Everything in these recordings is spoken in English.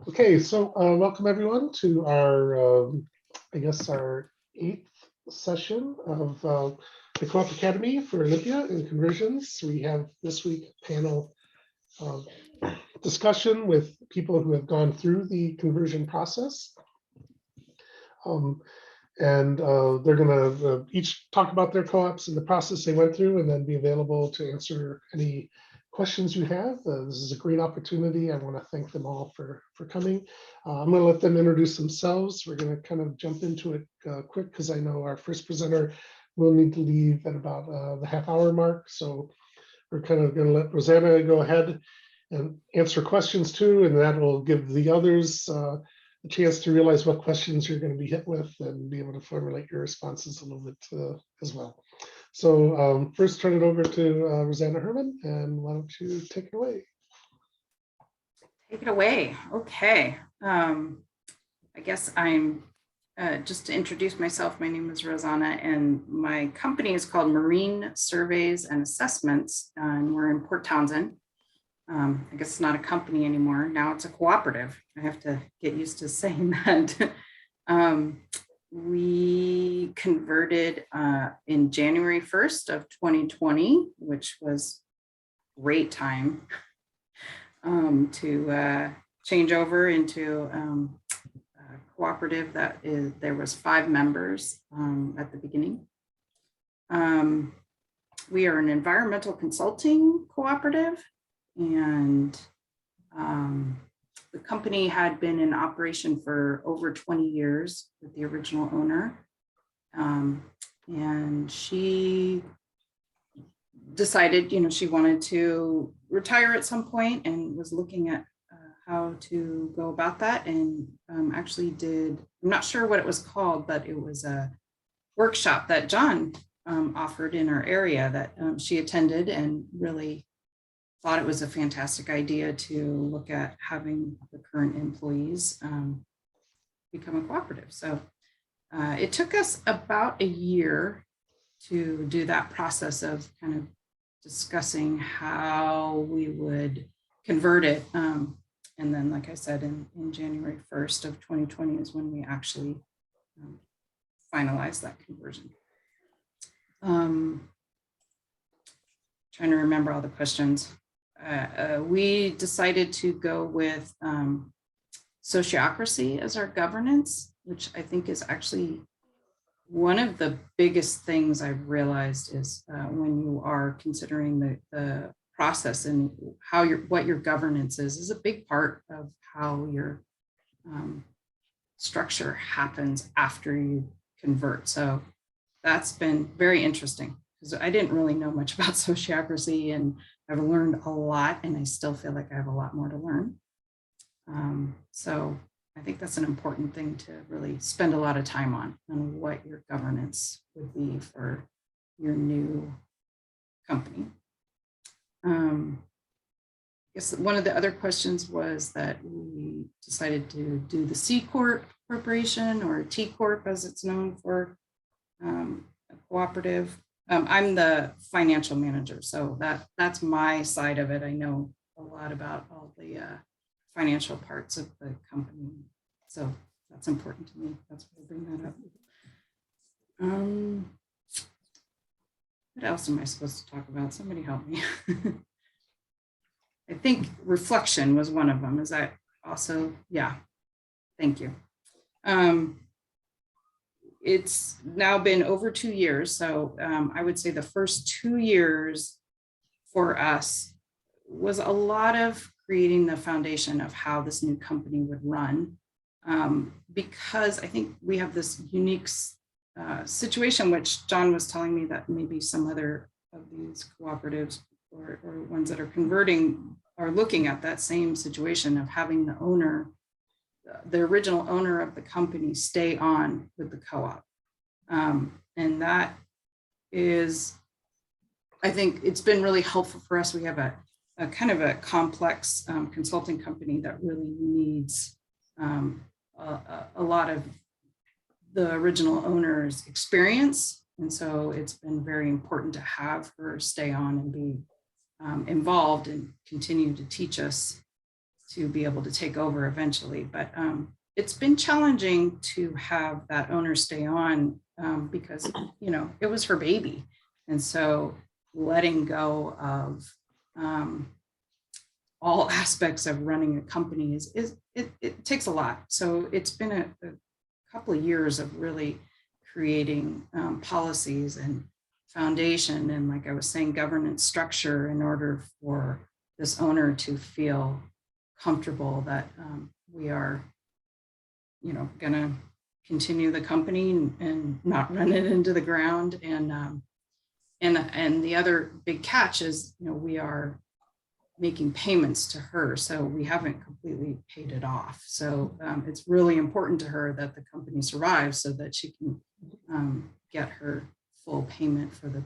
Okay, so welcome everyone to our, I guess, our 8th session of the Co-op Academy for Olympia and conversions. We have this week a panel discussion with people who have gone through the conversion process. And they're going to each talk about their co-ops and the process they went through and then be available to answer any questions you have. This is a great opportunity. I want to thank them all for coming. I'm going to let them introduce themselves. We're going to kind of jump into it quick because I know our first presenter will need to leave at about the half-hour mark. So we're kind of going to let Rosanna go ahead and answer questions too, and that will give the others a chance to realize what questions you're going to be hit with and be able to formulate your responses a little bit as well. So first turn it over to Rosanna Herman, and why don't you take it away? Take it away. Okay. I guess I'm just to introduce myself, my name is Rosanna and my company is called Marine Surveys and Assessments, and we're in Port Townsend. I guess it's not a company anymore. Now it's a cooperative. I have to get used to saying that. We converted in January 1st of 2020, which was great time to change over into a cooperative that is, there was 5 members at the beginning. We are an environmental consulting cooperative, and the company had been in operation for over 20 years with the original owner. And she decided, she wanted to retire at some point and was looking at how to go about that, and actually did, I'm not sure what it was called, but it was a workshop that John offered in our area that she attended and really thought it was a fantastic idea to look at having the current employees become a cooperative. So it took us about a year to do that process of kind of discussing how we would convert it. And then, like I said, in January 1st of 2020 is when we actually finalized that conversion. Trying to remember all the questions. We decided to go with sociocracy as our governance, which I think is actually one of the biggest things I've realized is when you are considering the process and how what your governance is a big part of how your structure happens after you convert. So that's been very interesting because I didn't really know much about sociocracy, and I've learned a lot, and I still feel like I have a lot more to learn. So I think that's an important thing to really spend a lot of time on what your governance would be for your new company. I guess one of the other questions was that we decided to do the C Corp corporation, or T Corp as it's known for a cooperative. I'm the financial manager, so that's my side of it. I know a lot about all the financial parts of the company, so that's important to me. That's why I bring that up. What else am I supposed to talk about? Somebody help me. I think reflection was one of them. Is that also? Yeah, thank you. It's now been over 2 years. So I would say the first 2 years for us was a lot of creating the foundation of how this new company would run. Because I think we have this unique situation, which John was telling me that maybe some other of these cooperatives or ones that are converting are looking at that same situation of having the owner, the original owner of the company, stay on with the co-op. And that is, I think it's been really helpful for us. We have a kind of a complex consulting company that really needs a lot of the original owner's experience. And so it's been very important to have her stay on and be involved and continue to teach us to be able to take over eventually. But it's been challenging to have that owner stay on because, you know, it was her baby. And so letting go of all aspects of running a company it takes a lot. So it's been a couple of years of really creating policies and foundation and, like I was saying, governance structure in order for this owner to feel comfortable that we are, you know, gonna continue the company and not run it into the ground. And the other big catch is, you know, we are making payments to her, so we haven't completely paid it off. So it's really important to her that the company survives so that she can get her full payment for the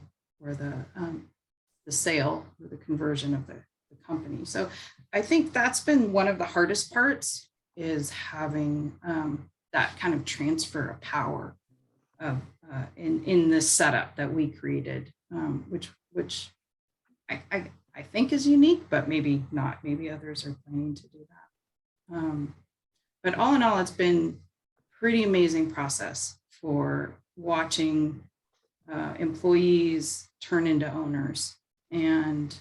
sale or the conversion of the company. So I think that's been one of the hardest parts, is having that kind of transfer of power of in this setup that we created, which I think is unique, but maybe not. Maybe others are planning to do that. But all in all, it's been pretty amazing process for watching employees turn into owners and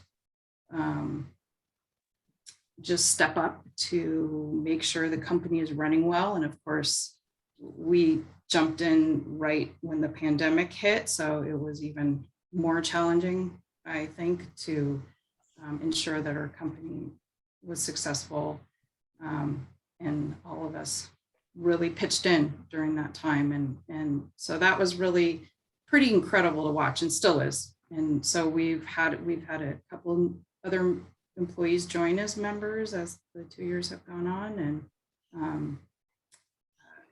just step up to make sure the company is running well. And of course, we jumped in right when the pandemic hit, so it was even more challenging, I think, to ensure that our company was successful. And all of us really pitched in during that time. And so that was really pretty incredible to watch, and still is. And so we've had a couple other employees join as members as the 2 years have gone on. And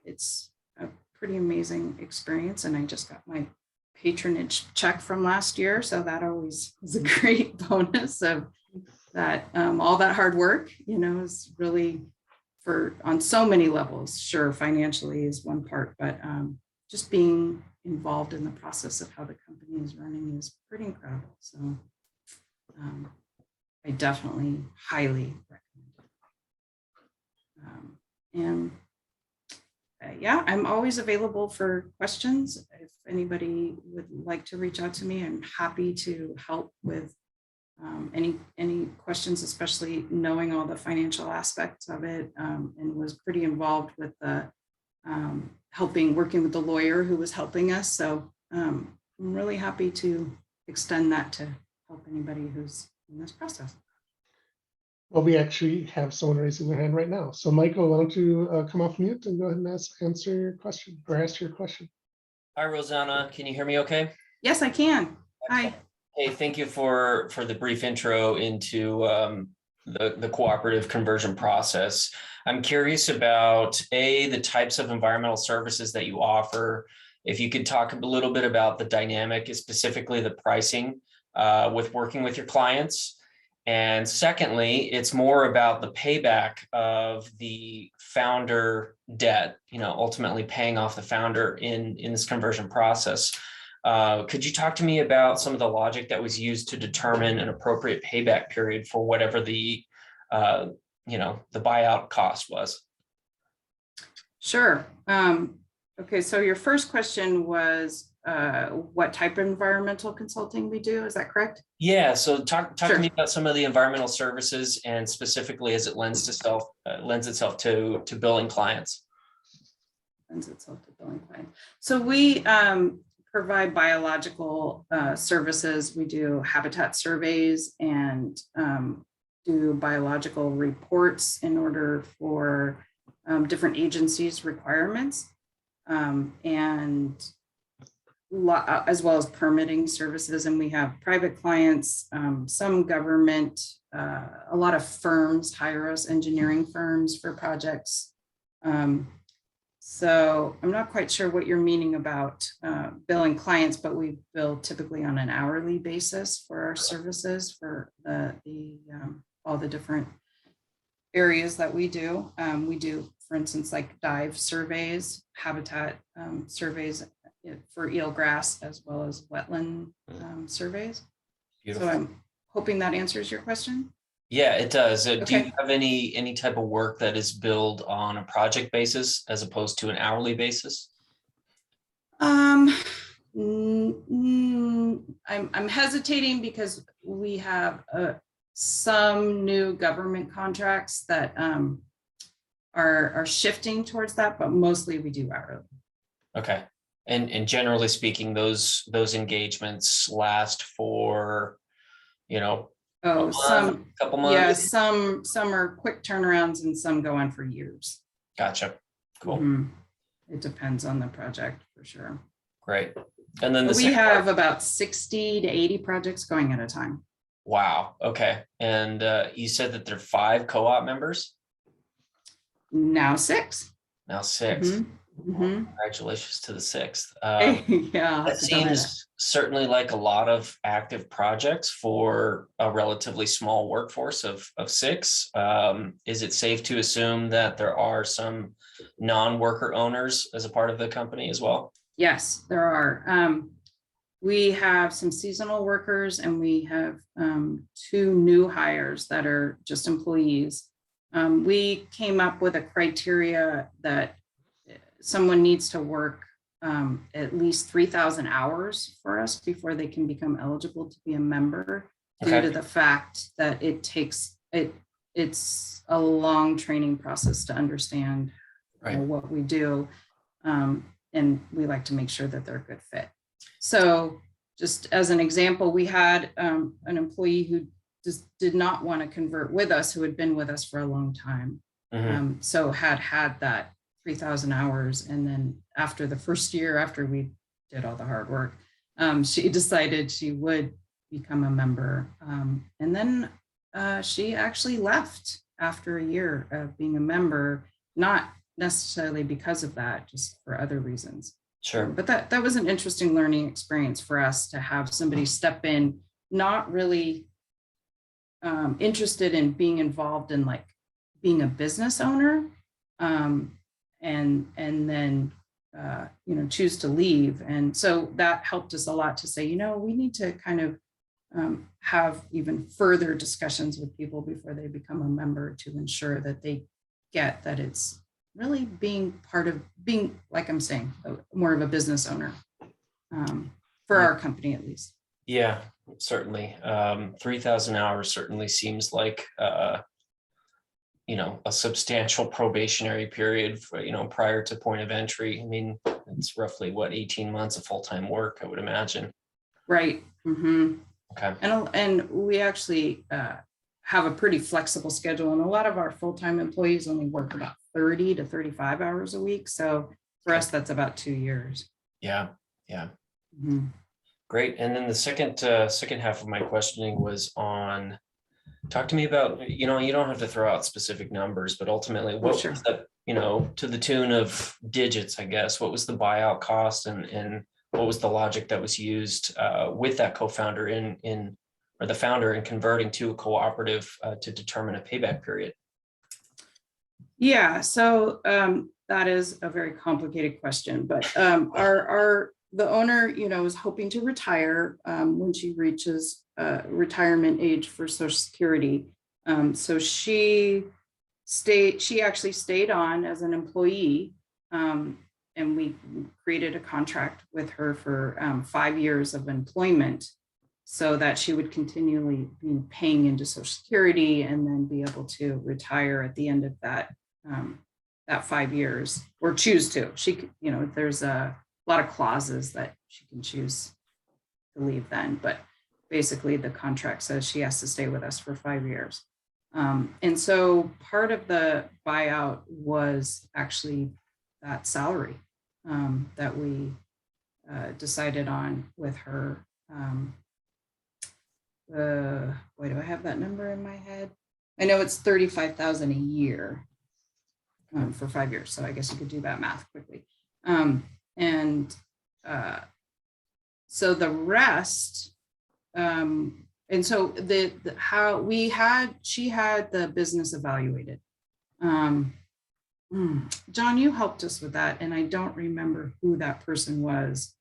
it's a pretty amazing experience. And I just got my patronage check from last year, so that always is a great bonus of that. All that hard work, you know, is really on so many levels. Sure, financially is one part, but just being involved in the process of how the company is running is pretty incredible. So I definitely highly recommend it. And yeah, I'm always available for questions. If anybody would like to reach out to me, I'm happy to help with any questions, especially knowing all the financial aspects of it, and was pretty involved with the working with the lawyer who was helping us. So I'm really happy to extend that to help anybody who's in this process. Well, we actually have someone raising their hand right now. So Michael, why don't you come off mute and go ahead and answer your question or ask your question. Hi, Rosanna. Can you hear me okay? Yes, I can. Excellent. Hi. Hey, thank you for the brief intro into the cooperative conversion process. I'm curious about the types of environmental services that you offer. If you could talk a little bit about the dynamic, specifically the pricing with working with your clients. And secondly, it's more about the payback of the founder debt, you know, ultimately paying off the founder in this conversion process. Could you talk to me about some of the logic that was used to determine an appropriate payback period for whatever the buyout cost was? Sure. Okay, so your first question was what type of environmental consulting we do, is that correct? Yeah, so talk Sure. to me about some of the environmental services, and specifically as it lends itself to billing clients. Lends itself to billing clients. So we provide biological services. We do habitat surveys and do biological reports in order for different agencies' requirements, and as well as permitting services. And we have private clients, some government, a lot of firms hire us, engineering firms for projects. So I'm not quite sure what you're meaning about billing clients, but we bill typically on an hourly basis for our services for all the different areas that we do. We do, for instance, like dive surveys, habitat surveys for eelgrass, as well as wetland surveys. Beautiful. So I'm hoping that answers your question. Yeah, it does. Do you Okay. have any type of work that is billed on a project basis as opposed to an hourly basis? Um, I'm hesitating because we have some new government contracts that are shifting towards that, but mostly we do hourly. Okay. And generally speaking, those engagements last for, a Oh, month, couple yeah, months. some are quick turnarounds and some go on for years. Gotcha. Cool. Mhm. It depends on the project for sure. Great. And then But the we second have part. about 60 to 80 projects going at a time. Wow. Okay. And you said that there are 5 co-op members, Now 6. now 6. Mhm. Congratulations to the 6th. Yeah, I'll That have to tell you that. seems certainly like a lot of active projects for a relatively small workforce of 6. Is it safe to assume that there are some non-worker owners as a part of the company as well? Yes, there are. We have some seasonal workers and we have 2 new hires that are just employees. We came up with a criteria that someone needs to work at least 3,000 hours for us before they can become eligible to be a member, due to Okay. the fact that it's a long training process to understand Right. what we do. And we like to make sure that they're a good fit. So just as an example, we had an employee who just did not want to convert with us, who had been with us for a long time. Mhm. So had that 3,000 hours. And then after the first year, after we did all the hard work, she decided she would become a member. And then she actually left after a year of being a member, not necessarily because of that, just for other reasons. Sure. But that was an interesting learning experience for us to have somebody step in, not really interested in being involved in like being a business owner, and then choose to leave. And so that helped us a lot to say, we need to kind of have even further discussions with people before they become a member, to ensure that they get that it's really being part of being, like I'm saying, more of a business owner, for our company at least. Yeah, certainly. 3,000 hours certainly seems like a substantial probationary period for, prior to point of entry. I mean, it's roughly 18 months of full-time work, I would imagine. Right. Mm-hmm. Okay. And we actually have a pretty flexible schedule, and a lot of our full-time employees only work about 30 to 35 hours a week. So for us, that's about 2 years. Yeah. Yeah. Mm-hmm. Great. And then the second half of my questioning was on, talk to me about, you don't have to throw out specific numbers, but ultimately what Sure. was that, to the tune of digits, I guess, what was the buyout cost, and what was the logic that was used with that co-founder or the founder in converting to a cooperative to determine a payback period? Yeah, so that is a very complicated question, but the owner, is hoping to retire when she reaches retirement age for Social Security. So she actually stayed on as an employee, and we created a contract with her for 5 years of employment, so that she would continually be paying into Social Security and then be able to retire at the end of that 5 years, or choose to. She could, there's a lot of clauses that she can choose to leave then, but basically the contract says she has to stay with us for 5 years. And so part of the buyout was actually that salary that we decided on with her. Why do I have that number in my head? I know it's $35,000 a year for 5 years. So I guess you could do that math quickly. So the rest, and so she had the business evaluated. John, you helped us with that, and I don't remember who that person was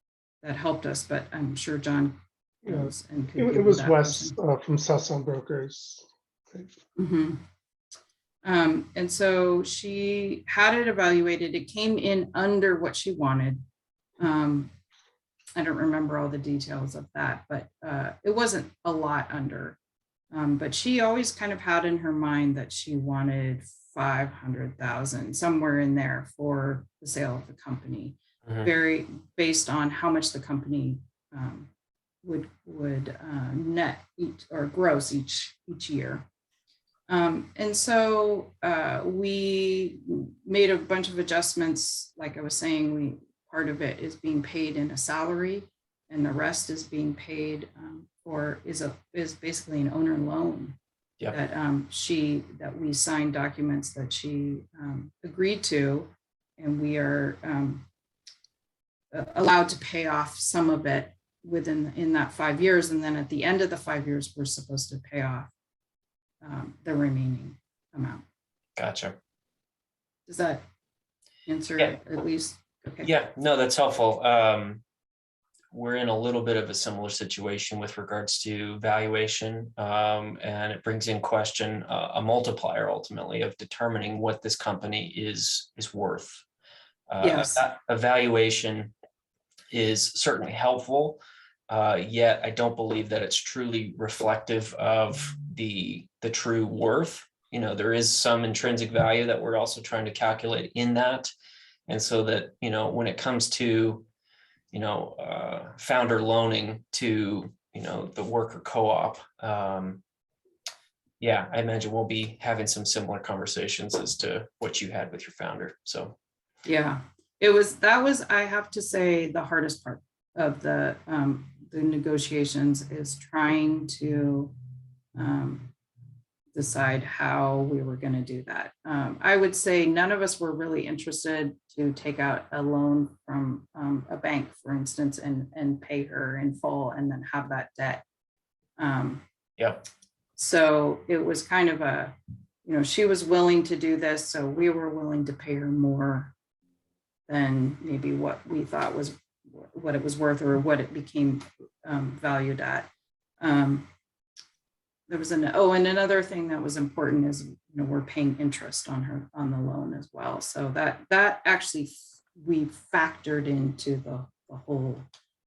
that helped us, but I'm sure John knows. And it was Wes from South Sound Brokers. Mhm. And so she had it evaluated. It came in under what she wanted. I don't remember all the details of that, but it wasn't a lot under. But she always kind of had in her mind that she wanted 500,000, somewhere in there, for the sale of the company, Mhm. very based on how much the company would net each, or gross each year. And so we made a bunch of adjustments. Like I was saying, part of it is being paid in a salary, and the rest is being paid is basically an owner loan. Yep. That we signed documents that she agreed to, and we are allowed to pay off some of it in that 5 years, and then at the end of the 5 years, we're supposed to pay off the remaining amount. Gotcha. Does that answer at least? Okay. Yeah, no, that's helpful. We're in a little bit of a similar situation with regards to valuation, and it brings in question a multiplier ultimately of determining what this company is worth. Yes. Evaluation is certainly helpful, yet I don't believe that it's truly reflective of the true worth. You know, there is some intrinsic value that we're also trying to calculate in that. And so that, you know, when it comes to, you know, founder loaning to, you know, the worker co-op, yeah, I imagine we'll be having some similar conversations as to what you had with your founder. So yeah, that was, I have to say, the hardest part of the negotiations is trying to decide how we were going to do that. I would say none of us were really interested to take out a loan from a bank, for instance, and pay her in full and then have that debt. yep. So it was kind of she was willing to do this, so we were willing to pay her more than maybe what we thought was what it was worth, or what it became valued at. There was and another thing that was important is, you know, we're paying interest on the loan as well. So that actually we factored into the whole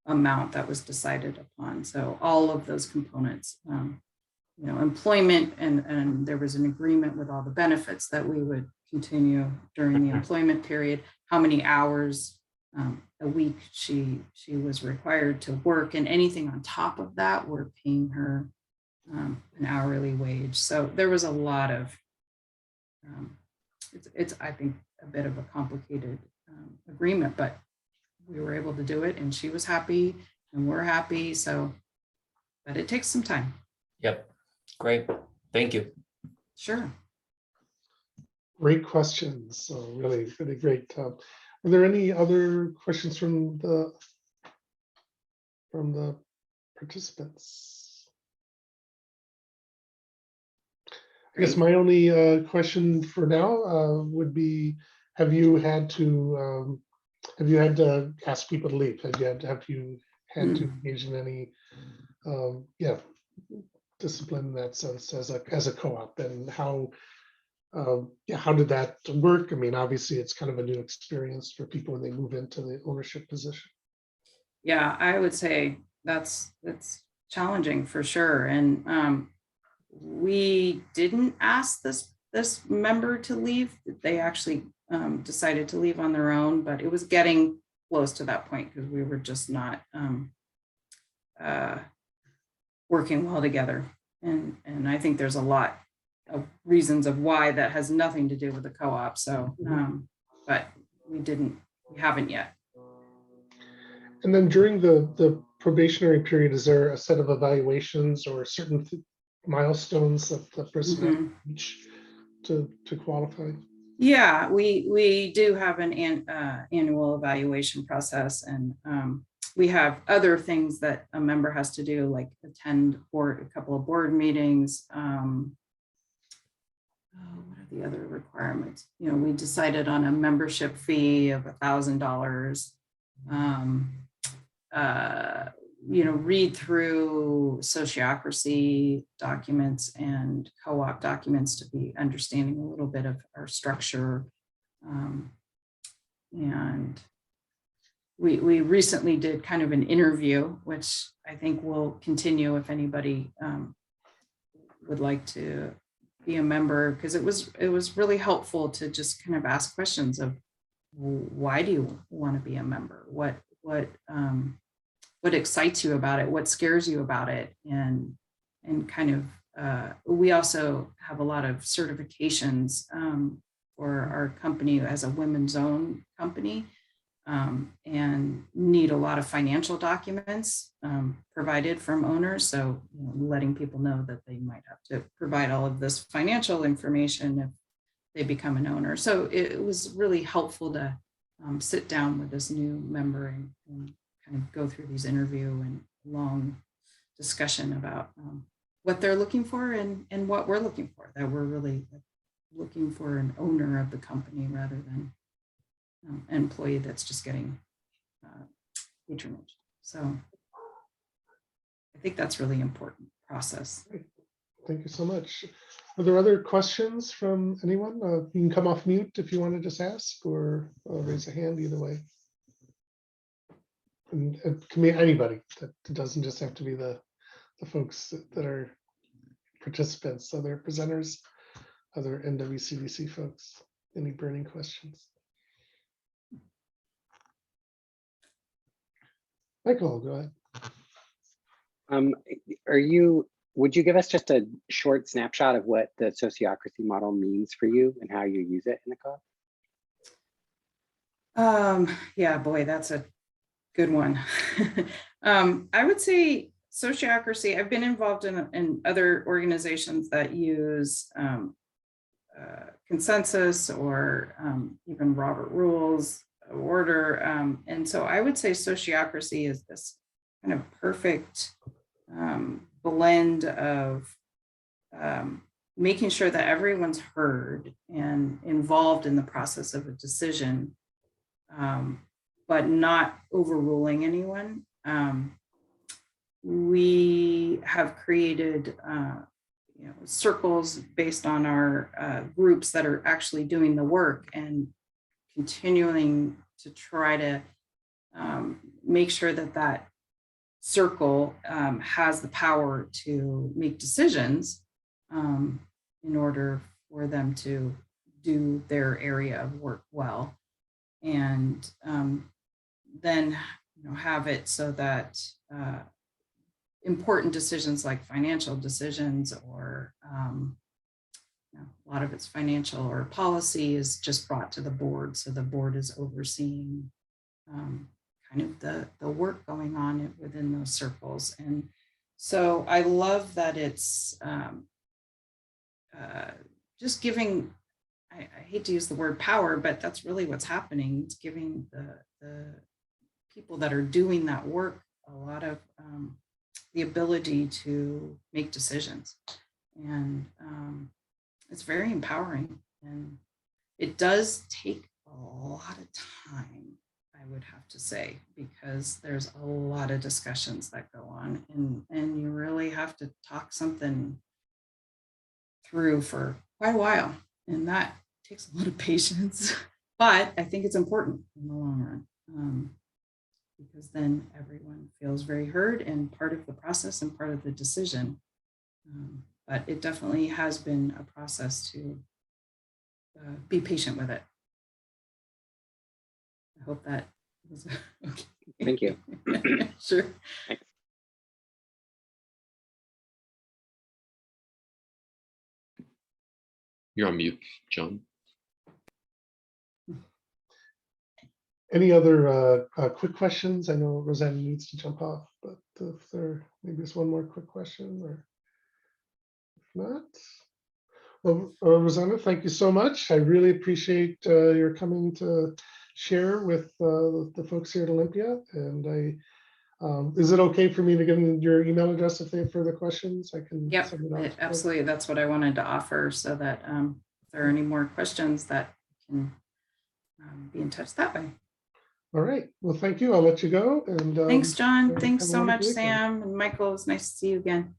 amount that was decided upon. So all of those components, you know, employment, and there was an agreement with all the benefits that we would continue during the employment period, how many hours a week she was required to work, and anything on top of that, we're paying her an hourly wage. So there was a lot of, it's I think a bit of a complicated agreement, but we were able to do it, and she was happy and we're happy. So, but it takes some time. Yep. Great. Thank you. Sure. Great questions. So really, really great. Are there any other questions from the participants? I guess my only question for now would be: have you had to ask people to leave? Have you had to engage in any discipline in that sense as a co-op, and how did that work? I mean, obviously it's kind of a new experience for people when they move into the ownership position. Yeah, I would say it's challenging for sure. And we didn't ask this member to leave. They actually decided to leave on their own, but it was getting close to that point because we were just not working well together. And I think there's a lot of reasons of why that has nothing to do with the co-op. So, but we haven't yet. And then during the probationary period, is there a set of evaluations or certain milestones that the person has to reach to qualify? Yeah, we do have an annual evaluation process, and we have other things that a member has to do, like attend a couple of board meetings. What are the other requirements? You know, we decided on a membership fee of $1,000. read through sociocracy documents and co-op documents to be understanding a little bit of our structure. And we recently did kind of an interview, which I think will continue if anybody would like to be a member, because it was really helpful to just kind of ask questions of, why do you want to be a member? What excites you about it? What scares you about it? And kind of, we also have a lot of certifications for our company as a women's owned company, and need a lot of financial documents provided from owners. So letting people know that they might have to provide all of this financial information if they become an owner. So it was really helpful to sit down with this new member and kind of go through these interview and long discussion about what they're looking for and what we're looking for, that we're really looking for an owner of the company rather than an employee that's just getting patronage. So I think that's really important process. Thank you so much. Are there other questions from anyone? You can come off mute if you want to just ask, or raise a hand, either way. And it can be anybody. That doesn't just have to be the folks that are participants, other presenters, other NWCDC folks. Any burning questions? Michael, go ahead. Would you give us just a short snapshot of what the sociocracy model means for you and how you use it in the co-op? Yeah, boy, that's a good one. I would say sociocracy, I've been involved in other organizations that use consensus or even Robert Rules of Order. And so I would say sociocracy is this kind of perfect blend of making sure that everyone's heard and involved in the process of a decision, but not overruling anyone. We have created circles based on our groups that are actually doing the work and continuing to try to make sure that circle has the power to make decisions in order for them to do their area of work well. And then have it so that important decisions like financial decisions or a lot of it's financial or policy is just brought to the board. So the board is overseeing kind of the work going on within those circles. And so I love that it's just giving, I hate to use the word power, but that's really what's happening. It's giving the people that are doing that work a lot of the ability to make decisions. And it's very empowering. And it does take a lot of time, I would have to say, because there's a lot of discussions that go on and you really have to talk something through for quite a while. And that takes a lot of patience, but I think it's important in the long run because then everyone feels very heard and part of the process and part of the decision. But it definitely has been a process to be patient with it. I hope that was okay. Thank you. Sure. Thanks. You're on mute, John. Any other quick questions? I know Rosanna needs to jump off, but if there maybe just one more quick question, or if not, well, Rosanna, thank you so much. I really appreciate your coming to share with the folks here at Olympia. And is it okay for me to give them your email address if they have further questions? I can. Yep, send it out. absolutely. That's what I wanted to offer, so that if there are any more questions, that can be in touch that way. All right. Well, thank you. I'll let you go. And Thanks, John. have Thanks a so much, wonderful weekend. Sam. And Michael, it's nice to see you again.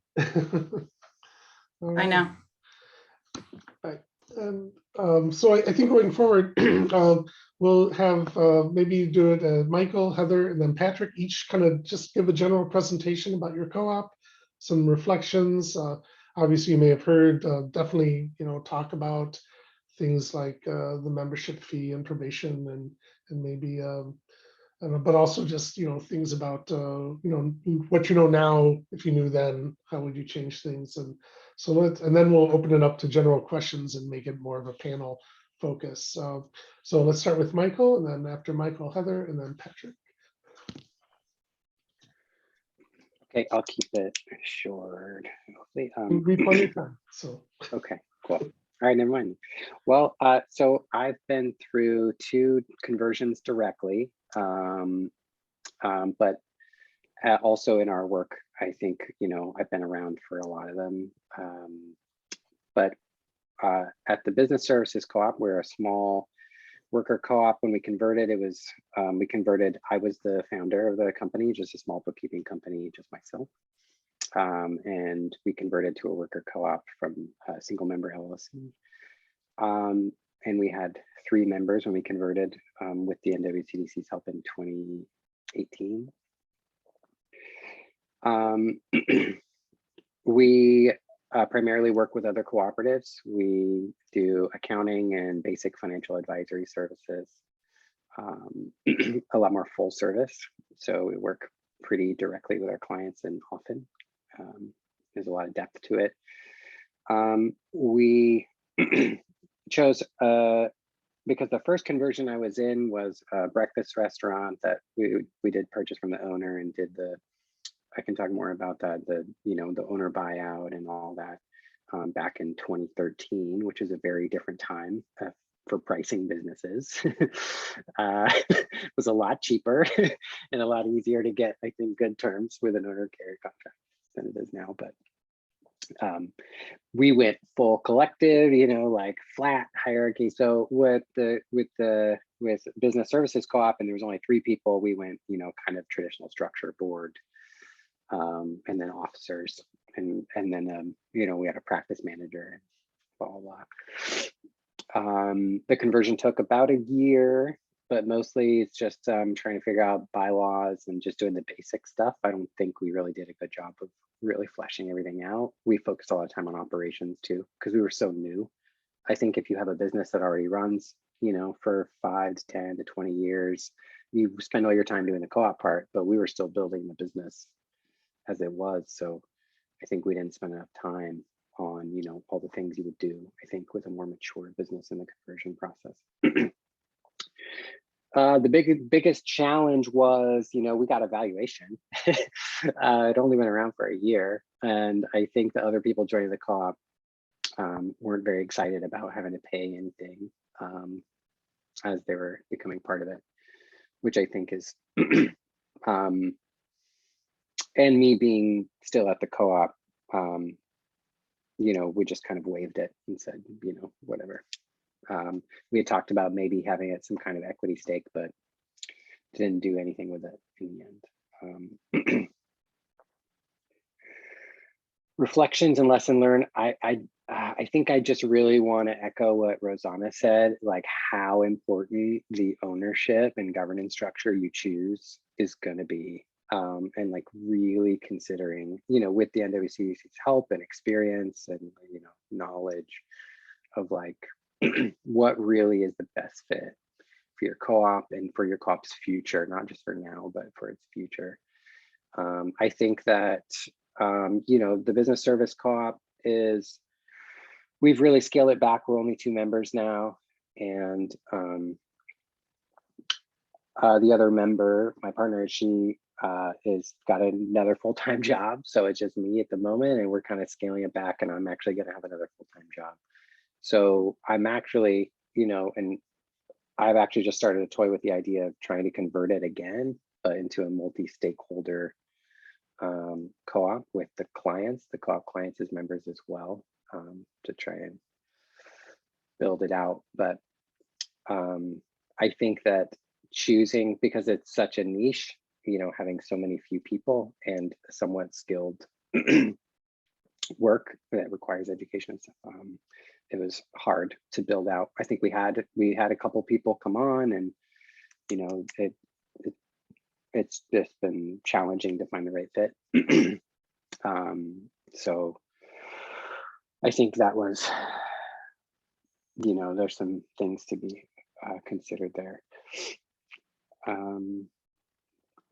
All Bye right. now. Right. And so I think going forward, we'll have maybe do it Michael, Heather, and then Patrick, each kind of just give a general presentation about your co-op, some reflections. Obviously, you may have heard, definitely, talk about things like the membership fee and probation and maybe but also just things about what you know now. If you knew then, how would you change things? And so and then we'll open it up to general questions and make it more of a panel focus. So let's start with Michael, and then after Michael, Heather, and then Patrick. Okay, I'll keep it short. Hopefully, We'll be plenty of time. So okay, cool. All right, never mind. Well, so I've been through 2 conversions directly, but also in our work, I think, I've been around for a lot of them. But at the Business Services Co-op, we're a small worker co-op. When we converted, I was the founder of the company, just a small bookkeeping company, just myself. And we converted to a worker co-op from a single member LLC. And we had 3 members when we converted with the NWCDC's help in 2018. We primarily work with other cooperatives. We do accounting and basic financial advisory services, a lot more full service. So we work pretty directly with our clients, and often there's a lot of depth to it. We chose, because the first conversion I was in was a breakfast restaurant that we did purchase from the owner and did I can talk more about that, the owner buyout and all that back in 2013, which is a very different time for pricing businesses. It was a lot cheaper and a lot easier to get, I think, good terms with an owner carrier contract than it is now. But we went full collective, like flat hierarchy. So with Business Services Co-op, and there was only 3 people, we went, kind of traditional structure, board, and then officers, and then we had a practice manager and blah blah blah. The conversion took about a year, but mostly it's just trying to figure out bylaws and just doing the basic stuff. I don't think we really did a good job of really fleshing everything out. We focused a lot of time on operations too, because we were so new. I think if you have a business that already runs, for 5 to 10 to 20 years, you spend all your time doing the co-op part, but we were still building the business as it was. So I think we didn't spend enough time on, all the things you would do, I think, with a more mature business in the conversion process. The biggest challenge was, we got a valuation. It only been around for a year. And I think the other people joining the co-op weren't very excited about having to pay anything as they were becoming part of it, which I think is, and me being still at the co-op, we just kind of waived it and said, whatever. We had talked about maybe having it some kind of equity stake, but didn't do anything with it in the end. Reflections and lesson learned. I think I just really want to echo what Rosanna said, like how important the ownership and governance structure you choose is going to be. And like really considering, with the NWCDC's help and experience and, knowledge of like what really is the best fit for your co-op and for your co-op's future, not just for now, but for its future. I think that, the Business Service Co-op we've really scaled it back. We're only 2 members now. And the other member, my partner, she is got another full-time job. So it's just me at the moment, and we're kind of scaling it back, and I'm actually going to have another full-time job. So I'm actually, and I've actually just started to toy with the idea of trying to convert it again, but into a multi-stakeholder co-op with the clients, the co-op clients as members as well, to try and build it out. But I think that choosing, because it's such a niche, you know, having so many few people and somewhat skilled work that requires education and stuff. It was hard to build out. I think we had a couple people come on, and you know, it's just been challenging to find the right fit. So I think that was, you know, there's some things to be considered there.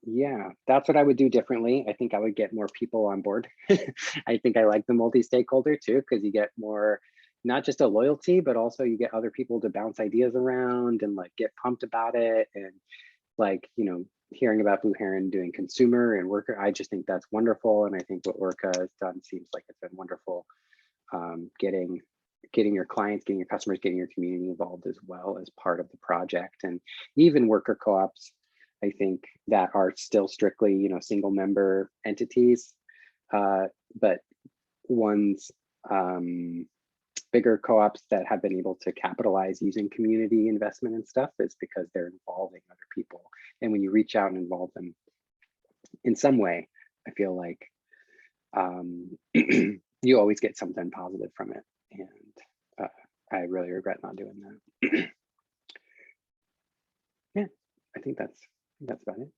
Yeah, that's what I would do differently. I think I would get more people on board. I think I like the multi-stakeholder too, because you get more, not just a loyalty, but also you get other people to bounce ideas around and like get pumped about it. And like, you know, hearing about Blue Heron doing consumer and worker, I just think that's wonderful. And I think what Orca has done seems like it's been wonderful. Getting your clients, getting your customers, getting your community involved as well as part of the project. And even worker co-ops, I think, that are still strictly, you know, single member entities, but ones, bigger co-ops that have been able to capitalize using community investment and stuff is because they're involving other people. And when you reach out and involve them in some way, I feel like you always get something positive from it. And I really regret not doing that. Yeah, I think that's about it.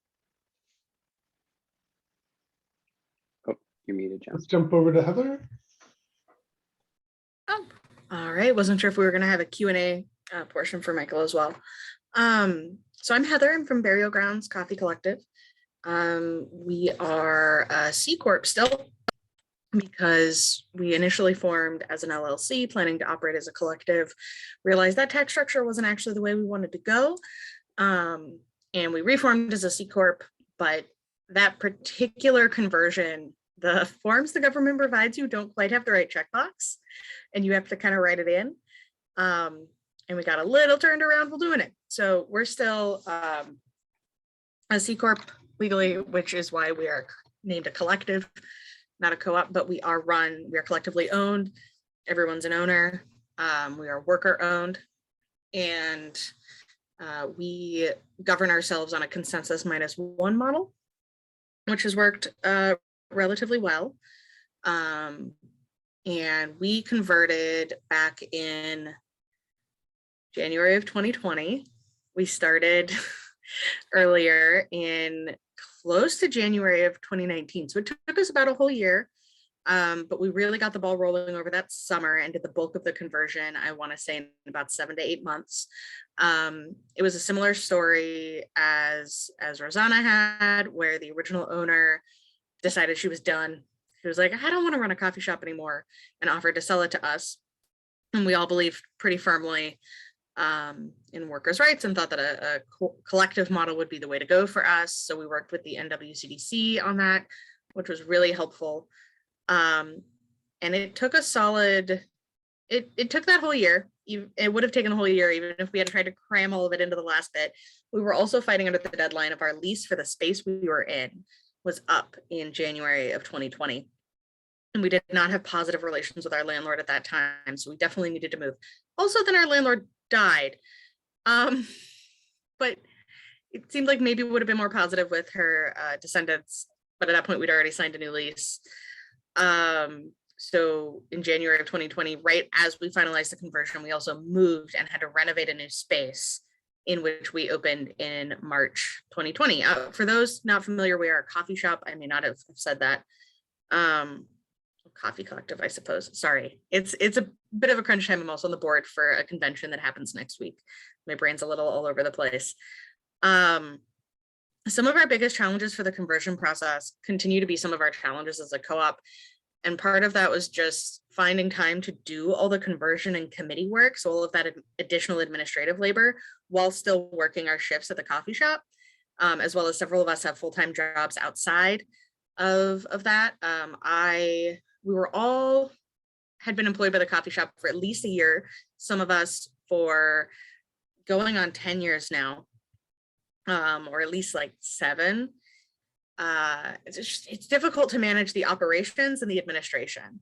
Oh, you're muted, Jen. Let's jump over to Heather. Oh, all right. Wasn't sure if we were going to have a Q&A portion for Michael as well. So I'm Heather. I'm from Burial Grounds Coffee Collective. We are a C Corp still, because we initially formed as an LLC, planning to operate as a collective, realized that tax structure wasn't actually the way we wanted to go. And we reformed as a C Corp, but that particular conversion, the forms the government provides you don't quite have the right checkbox, and you have to kind of write it in. And we got a little turned around while doing it. So we're still a C Corp legally, which is why we are named a collective, not a co-op, but we are collectively owned. Everyone's an owner. We are worker owned, and we govern ourselves on a consensus -1 model, which has worked relatively well. And we converted back in January of 2020. We started earlier in close to January of 2019. So it took us about a whole year, but we really got the ball rolling over that summer and did the bulk of the conversion, I want to say, in about 7 to 8 months. It was a similar story as Rosanna had, where the original owner decided she was done. She was like, I don't want to run a coffee shop anymore, and offered to sell it to us. And we all believed pretty firmly in workers' rights and thought that a collective model would be the way to go for us. So we worked with the NWCDC on that, which was really helpful. And it took a solid, it took that whole year. It would have taken the whole year, even if we had tried to cram all of it into the last bit. We were also fighting under the deadline of our lease for the space we were in was up in January of 2020. And we did not have positive relations with our landlord at that time. So we definitely needed to move. Also, then our landlord died. But it seemed like maybe it would have been more positive with her descendants. But at that point, we'd already signed a new lease. So in January of 2020, right as we finalized the conversion, we also moved and had to renovate a new space, in which we opened in March 2020. For those not familiar, we are a coffee shop. I may not have said that. Coffee collective, I suppose. Sorry, it's a bit of a crunch time. I'm also on the board for a convention that happens next week. My brain's a little all over the place. Some of our biggest challenges for the conversion process continue to be some of our challenges as a co-op. And part of that was just finding time to do all the conversion and committee work. So all of that additional administrative labor while still working our shifts at the coffee shop, as well as several of us have full-time jobs outside of that. We were all had been employed by the coffee shop for at least a year. Some of us for going on 10 years now, or at least like 7. It's difficult to manage the operations and the administration.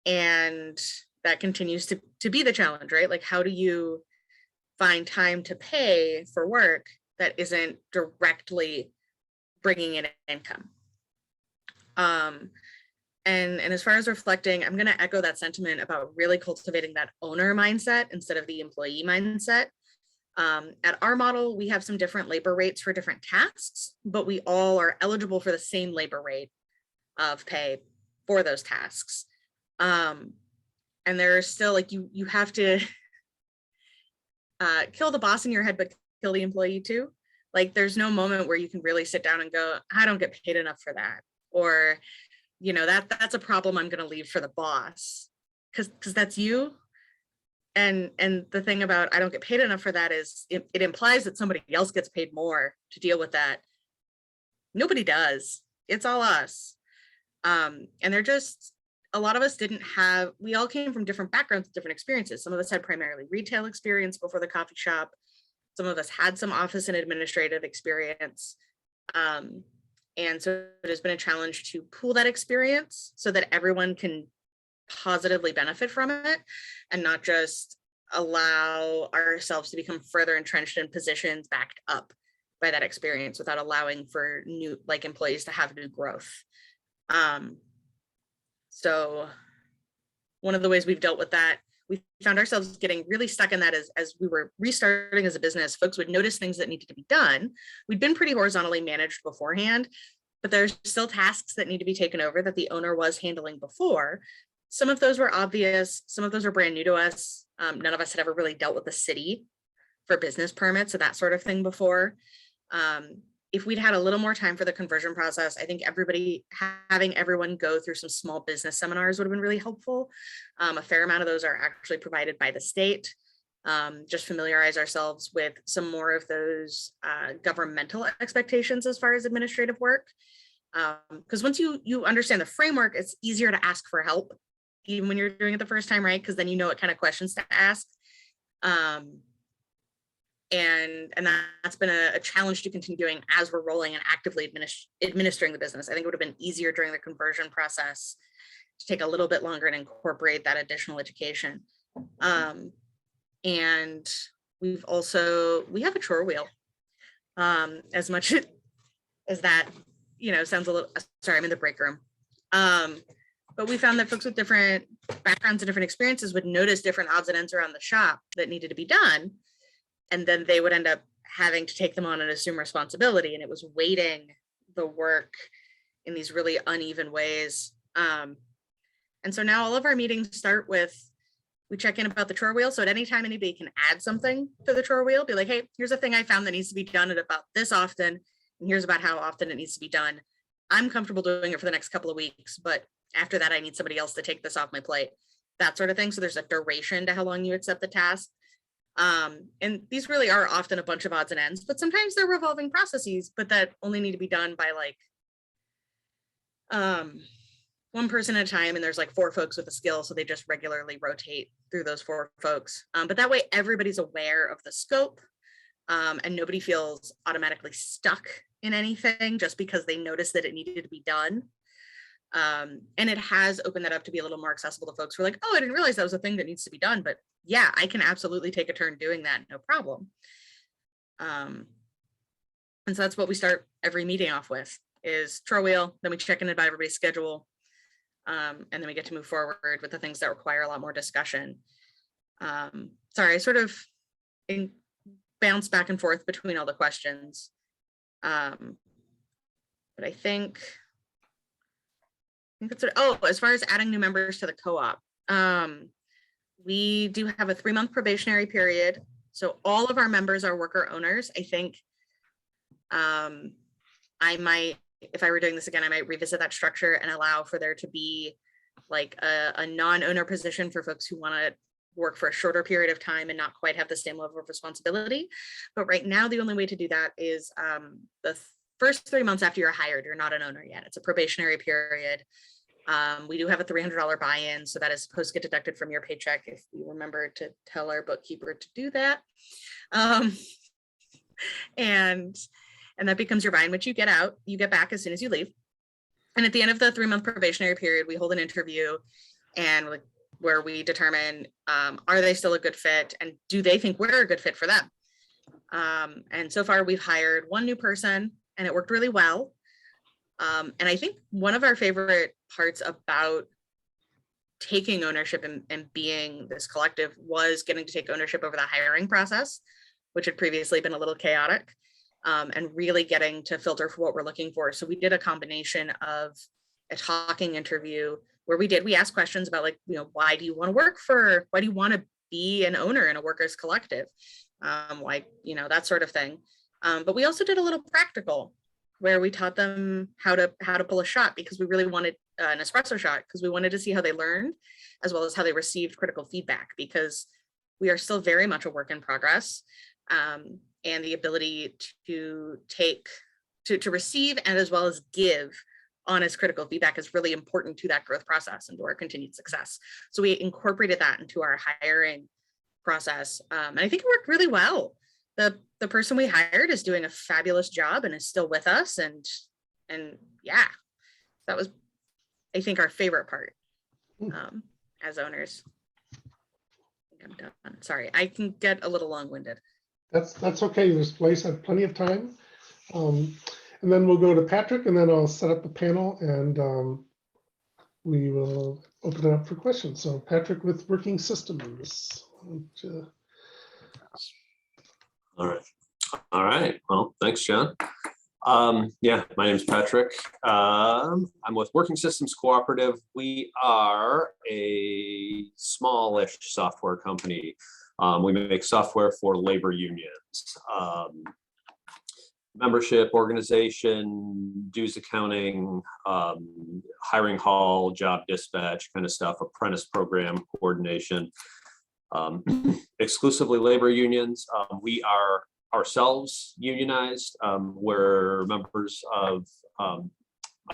And that continues to be the challenge, right? Like, how do you find time to pay for work that isn't directly bringing in income. And as far as reflecting, I'm going to echo that sentiment about really cultivating that owner mindset instead of the employee mindset. At our model, we have some different labor rates for different tasks, but we all are eligible for the same labor rate of pay for those tasks. And there's still like, you have to kill the boss in your head, but kill the employee too. Like there's no moment where you can really sit down and go, I don't get paid enough for that. Or, you know, that's a problem I'm going to leave for the boss because that's you. And the thing about I don't get paid enough for that is it implies that somebody else gets paid more to deal with that. Nobody does. It's all us. And they're just, a lot of us we all came from different backgrounds, different experiences. Some of us had primarily retail experience before the coffee shop. Some of us had some office and administrative experience. And so it has been a challenge to pool that experience so that everyone can positively benefit from it and not just allow ourselves to become further entrenched in positions backed up by that experience without allowing for new employees to have new growth. So one of the ways we've dealt with that, we found ourselves getting really stuck in that as we were restarting as a business, folks would notice things that needed to be done. We'd been pretty horizontally managed beforehand, but there's still tasks that need to be taken over that the owner was handling before. Some of those were obvious. Some of those were brand new to us. None of us had ever really dealt with the city for business permits or that sort of thing before. If we'd had a little more time for the conversion process, I think having everyone go through some small business seminars would have been really helpful. A fair amount of those are actually provided by the state. Just familiarize ourselves with some more of those governmental expectations as far as administrative work. Because once you understand the framework, it's easier to ask for help, even when you're doing it the first time, right? Because then you know what kind of questions to ask. And that's been a challenge to continue doing as we're rolling and actively administering the business. I think it would have been easier during the conversion process to take a little bit longer and incorporate that additional education. And we have a chore wheel. As much as that, sounds a little, sorry, I'm in the break room. But we found that folks with different backgrounds and different experiences would notice different odds and ends around the shop that needed to be done. And then they would end up having to take them on and assume responsibility. And it was weighting the work in these really uneven ways. And so now all of our meetings start with, we check in about the chore wheel. So at any time anybody can add something to the chore wheel, be like, hey, here's a thing I found that needs to be done at about this often. And here's about how often it needs to be done. I'm comfortable doing it for the next couple of weeks, but after that, I need somebody else to take this off my plate, that sort of thing. So there's a duration to how long you accept the task. And these really are often a bunch of odds and ends, but sometimes they're revolving processes, but that only need to be done by one person at a time. And there's 4 folks with a skill. So they just regularly rotate through those 4 folks. But that way everybody's aware of the scope, and nobody feels automatically stuck in anything just because they noticed that it needed to be done. And it has opened that up to be a little more accessible to folks who are like, oh, I didn't realize that was a thing that needs to be done, but yeah, I can absolutely take a turn doing that, no problem. And so that's what we start every meeting off with is chore wheel, then we check in about everybody's schedule. And then we get to move forward with the things that require a lot more discussion. Sorry, I sort of bounce back and forth between all the questions. But I think that's as far as adding new members to the co-op, we do have a 3-month probationary period. So all of our members are worker owners. I think I might, if I were doing this again, I might revisit that structure and allow for there to be a non-owner position for folks who want to work for a shorter period of time and not quite have the same level of responsibility. But right now, the only way to do that is the first 3 months after you're hired, you're not an owner yet. It's a probationary period. We do have a $300 buy-in, so that is supposed to get deducted from your paycheck if you remember to tell our bookkeeper to do that. And that becomes your buy-in, which you get back as soon as you leave. And at the end of the 3-month probationary period, we hold an interview and where we determine, are they still a good fit and do they think we're a good fit for them? And so far we've hired one new person and it worked really well. And I think one of our favorite parts about taking ownership and being this collective was getting to take ownership over the hiring process, which had previously been a little chaotic, and really getting to filter for what we're looking for. So we did a combination of a talking interview where we asked questions about, like, why do you want to be an owner in a workers collective? Why, that sort of thing. But we also did a little practical where we taught them how to pull a shot, because we really wanted an espresso shot, because we wanted to see how they learned as well as how they received critical feedback, because we are still very much a work in progress. And the ability to receive and as well as give honest critical feedback is really important to that growth process and to our continued success. So we incorporated that into our hiring process. And I think it worked really well. The person we hired is doing a fabulous job and is still with us. And yeah, that was, I think, our favorite part as owners. I think I'm done. Sorry, I can get a little long-winded. That's okay. This place have plenty of time. And then we'll go to Patrick, and then I'll set up the panel, and we will open it up for questions. So Patrick with Working Systems. All right. Well, thanks, John. Yeah, my name is Patrick. I'm with Working Systems Cooperative. We are a smallish software company. We make software for labor unions, membership, organization, dues accounting, hiring hall, job dispatch kind of stuff, apprentice program coordination, exclusively labor unions. We are ourselves unionized. We're members of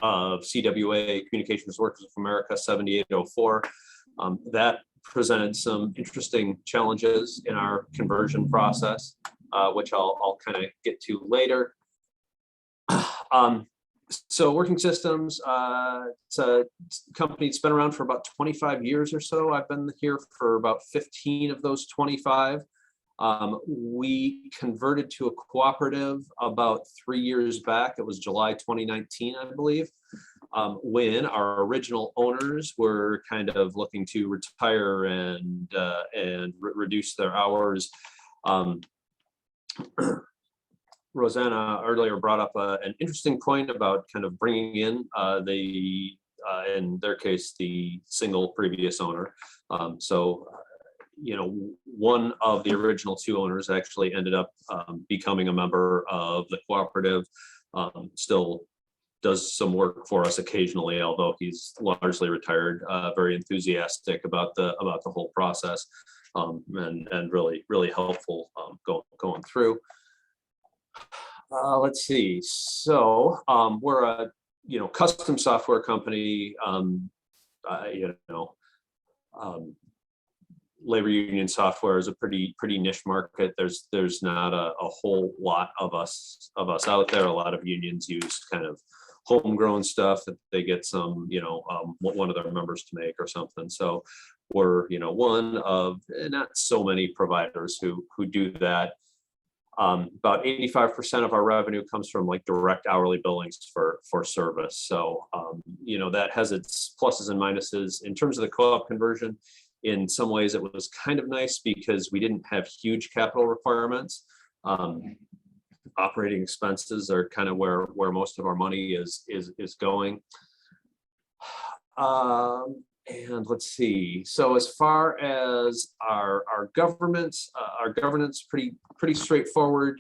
CWA, Communications Workers of America 7804. That presented some interesting challenges in our conversion process, which I'll kind of get to later. So Working Systems, it's a company that's been around for about 25 years or so. I've been here for about 15 of those 25. We converted to a cooperative about 3 years back. It was July 2019, I believe, when our original owners were kind of looking to retire and reduce their hours. Rosanna earlier brought up an interesting point about kind of bringing in in their case, the single previous owner. One of the original two owners actually ended up becoming a member of the cooperative, still does some work for us occasionally, although he's largely retired, very enthusiastic about the whole process, and really helpful going through. Let's see. So we're a custom software company. Labor union software is a pretty niche market. There's not a whole lot of us out there. A lot of unions use kind of homegrown stuff that they get some one of their members to make or something. So we're one of not so many providers who do that. About 85% of our revenue comes from like direct hourly billings for service. So that has its pluses and minuses. In terms of the co-op conversion, in some ways it was kind of nice because we didn't have huge capital requirements. Operating expenses are kind of where most of our money is going. And let's see. So as far as our governance, pretty straightforward.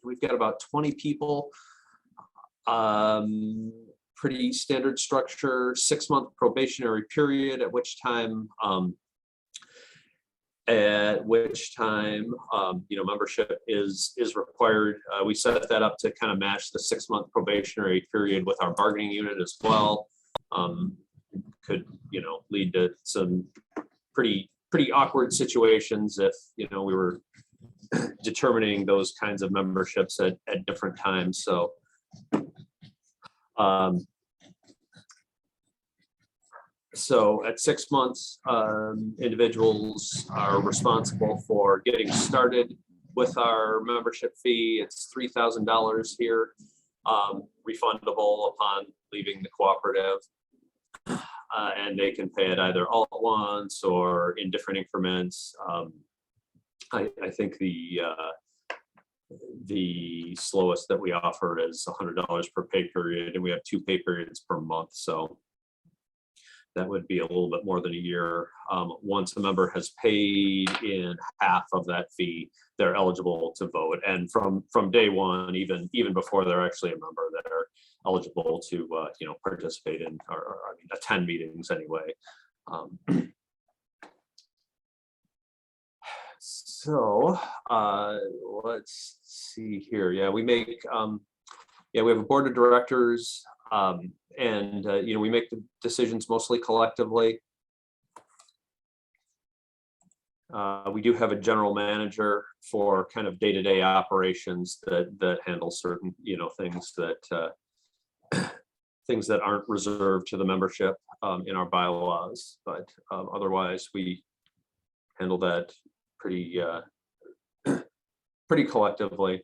We've got about 20 people. Pretty standard structure, 6-month probationary period, at which time membership is required. We set that up to kind of match the 6-month probationary period with our bargaining unit as well. Could lead to some pretty awkward situations if we were determining those kinds of memberships at different times. So so at 6 months, individuals are responsible for getting started with our membership fee. It's $3,000 here, refundable upon leaving the cooperative. And they can pay it either all at once or in different increments. I think the slowest that we offer is $100 per pay period, and we have 2 pay periods per month. So that would be a little bit more than a year. Once a member has paid in half of that fee, they're eligible to vote. And from day one, even before they're actually a member, they're eligible to participate in or attend meetings anyway. So let's see here. Yeah, we make we have a board of directors, and we make the decisions mostly collectively. We do have a general manager for kind of day-to-day operations that handle certain things that aren't reserved to the membership in our bylaws, but otherwise we handle that pretty collectively.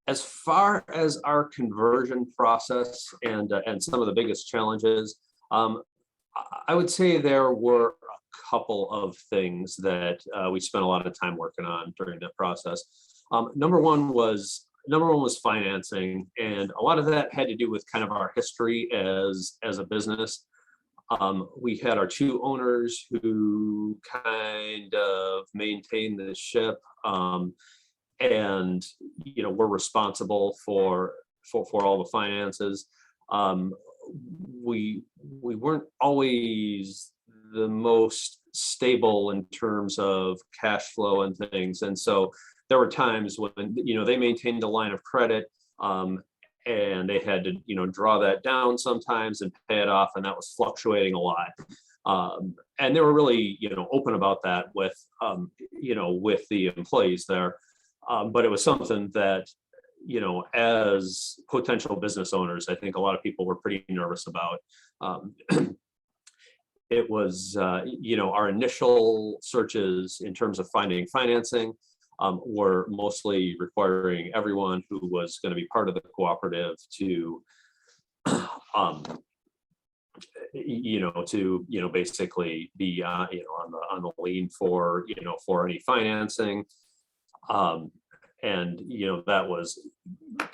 As far as our conversion process and some of the biggest challenges, I would say there were a couple of things that we spent a lot of time working on during that process. Number one was financing, and a lot of that had to do with kind of our history as a business. We had our 2 owners who kind of maintained the ship, and we're responsible for all the finances. We weren't always the most stable in terms of cash flow and things, and so there were times when they maintained a line of credit, and they had to draw that down sometimes and pay it off, and that was fluctuating a lot. And they were really open about that with the employees there. But it was something that, as potential business owners, I think a lot of people were pretty nervous about. It was, our initial searches in terms of finding financing were mostly requiring everyone who was going to be part of the cooperative to, basically be, on the lien for any financing. And that was,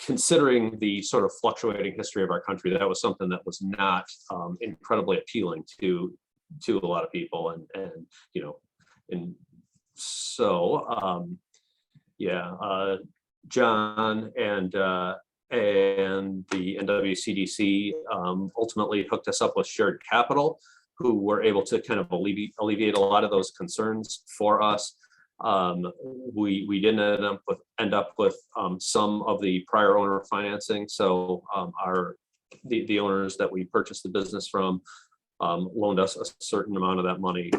considering the sort of fluctuating history of our country, that was something that was not incredibly appealing to a lot of people, and so John and the NWCDC ultimately hooked us up with Shared Capital, who were able to kind of alleviate a lot of those concerns for us. We didn't end up with some of the prior owner financing, so the owners that we purchased the business from loaned us a certain amount of that money.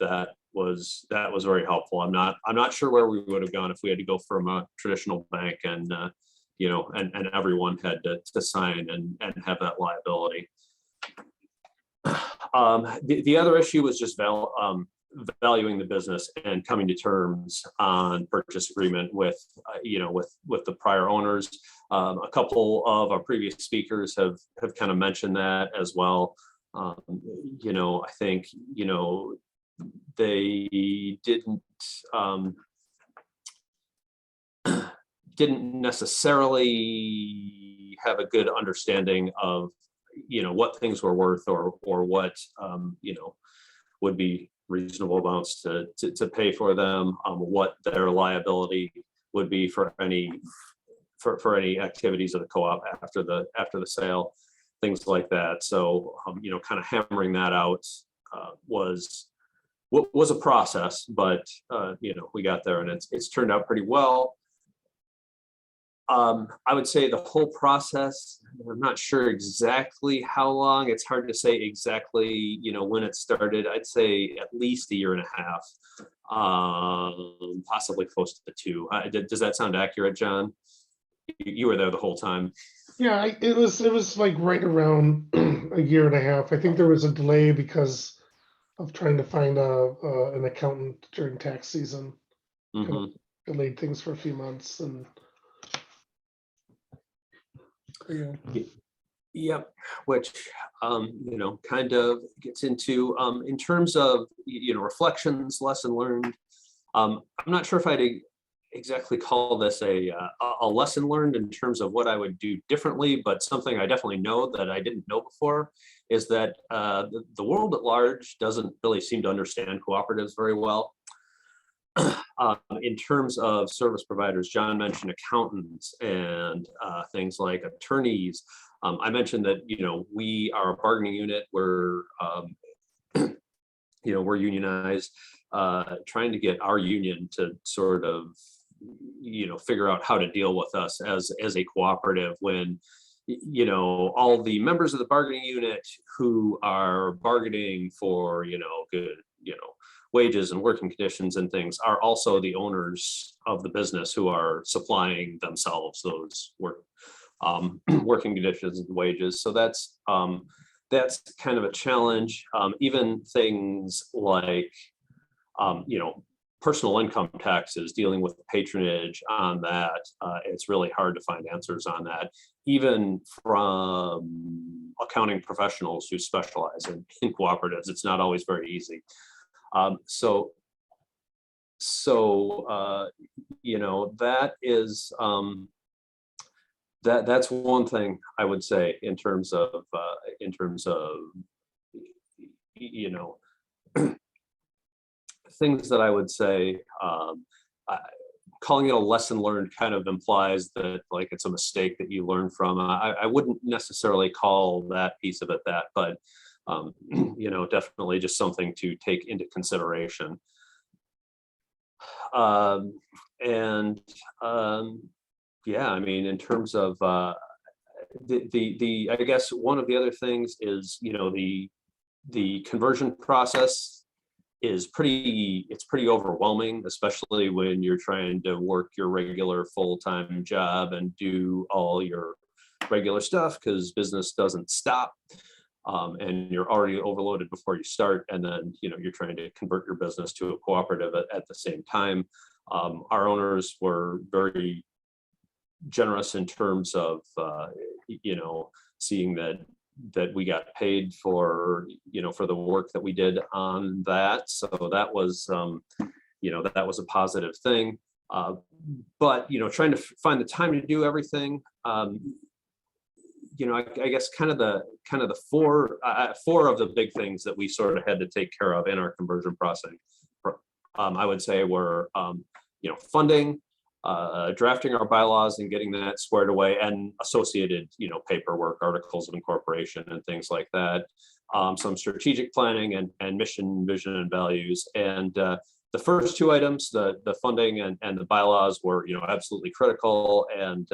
That was very helpful. I'm not sure where we would have gone if we had to go from a traditional bank and everyone had to sign and have that liability. The other issue was just valuing the business and coming to terms on purchase agreement with the prior owners. A couple of our previous speakers have kind of mentioned that as well. I think they didn't necessarily have a good understanding of what things were worth or what would be reasonable amounts to pay for them, what their liability would be for any activities of the co-op after the sale, things like that. So kind of hammering that out was a process, but we got there, and it's turned out pretty well. I would say the whole process, I'm not sure exactly how long. It's hard to say exactly, when it started. I'd say at least 1.5 years, possibly close to 2. Does that sound accurate, John? You were there the whole time. Yeah, it was like right around 1.5 years. I think there was a delay because of trying to find an accountant during tax season. Mhm. delayed things for a few months and. Yeah. Yep, which, kind of gets into, in terms of, reflections, lesson learned. I'm not sure if exactly call this a lesson learned in terms of what I would do differently, but something I definitely know that I didn't know before is that the world at large doesn't really seem to understand cooperatives very well. In terms of service providers, John mentioned accountants and things like attorneys. I mentioned that, we are a bargaining unit. We're unionized, trying to get our union to sort of, figure out how to deal with us as a cooperative when, all the members of the bargaining unit who are bargaining for, good, wages and working conditions and things are also the owners of the business who are supplying themselves those working conditions and wages. So that's kind of a challenge. Even things like, personal income taxes, dealing with patronage on that. It's really hard to find answers on that, even from accounting professionals who specialize in cooperatives. It's not always very easy. So that is, that's one thing I would say in terms of things that I would say. Calling it a lesson learned kind of implies that like it's a mistake that you learn from. I wouldn't necessarily call that piece of it that, but definitely just something to take into consideration. Yeah, I mean, in terms of I guess one of the other things is, the conversion process is pretty overwhelming, especially when you're trying to work your regular full-time job and do all your regular stuff because business doesn't stop. And you're already overloaded before you start, and then you're trying to convert your business to a cooperative at the same time. Our owners were very generous in terms of seeing that we got paid for for the work that we did on that. So that was that was a positive thing. But trying to find the time to do everything. I guess kind of the four of the big things that we sort of had to take care of in our conversion process, I would say were, funding, drafting our bylaws and getting that squared away, and associated, paperwork, articles of incorporation and things like that. Some strategic planning and mission, vision, and values. And the first two items, the funding and the bylaws, were absolutely critical. And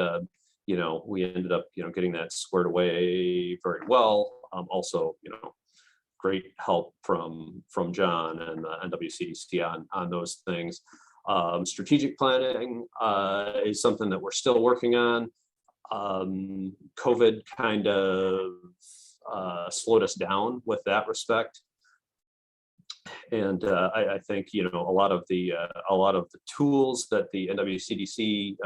we ended up, getting that squared away very well. Also, great help from John and the NWCDC on those things. Strategic planning is something that we're still working on. COVID kind of slowed us down with that respect. And I think a lot of the tools that the NWCDC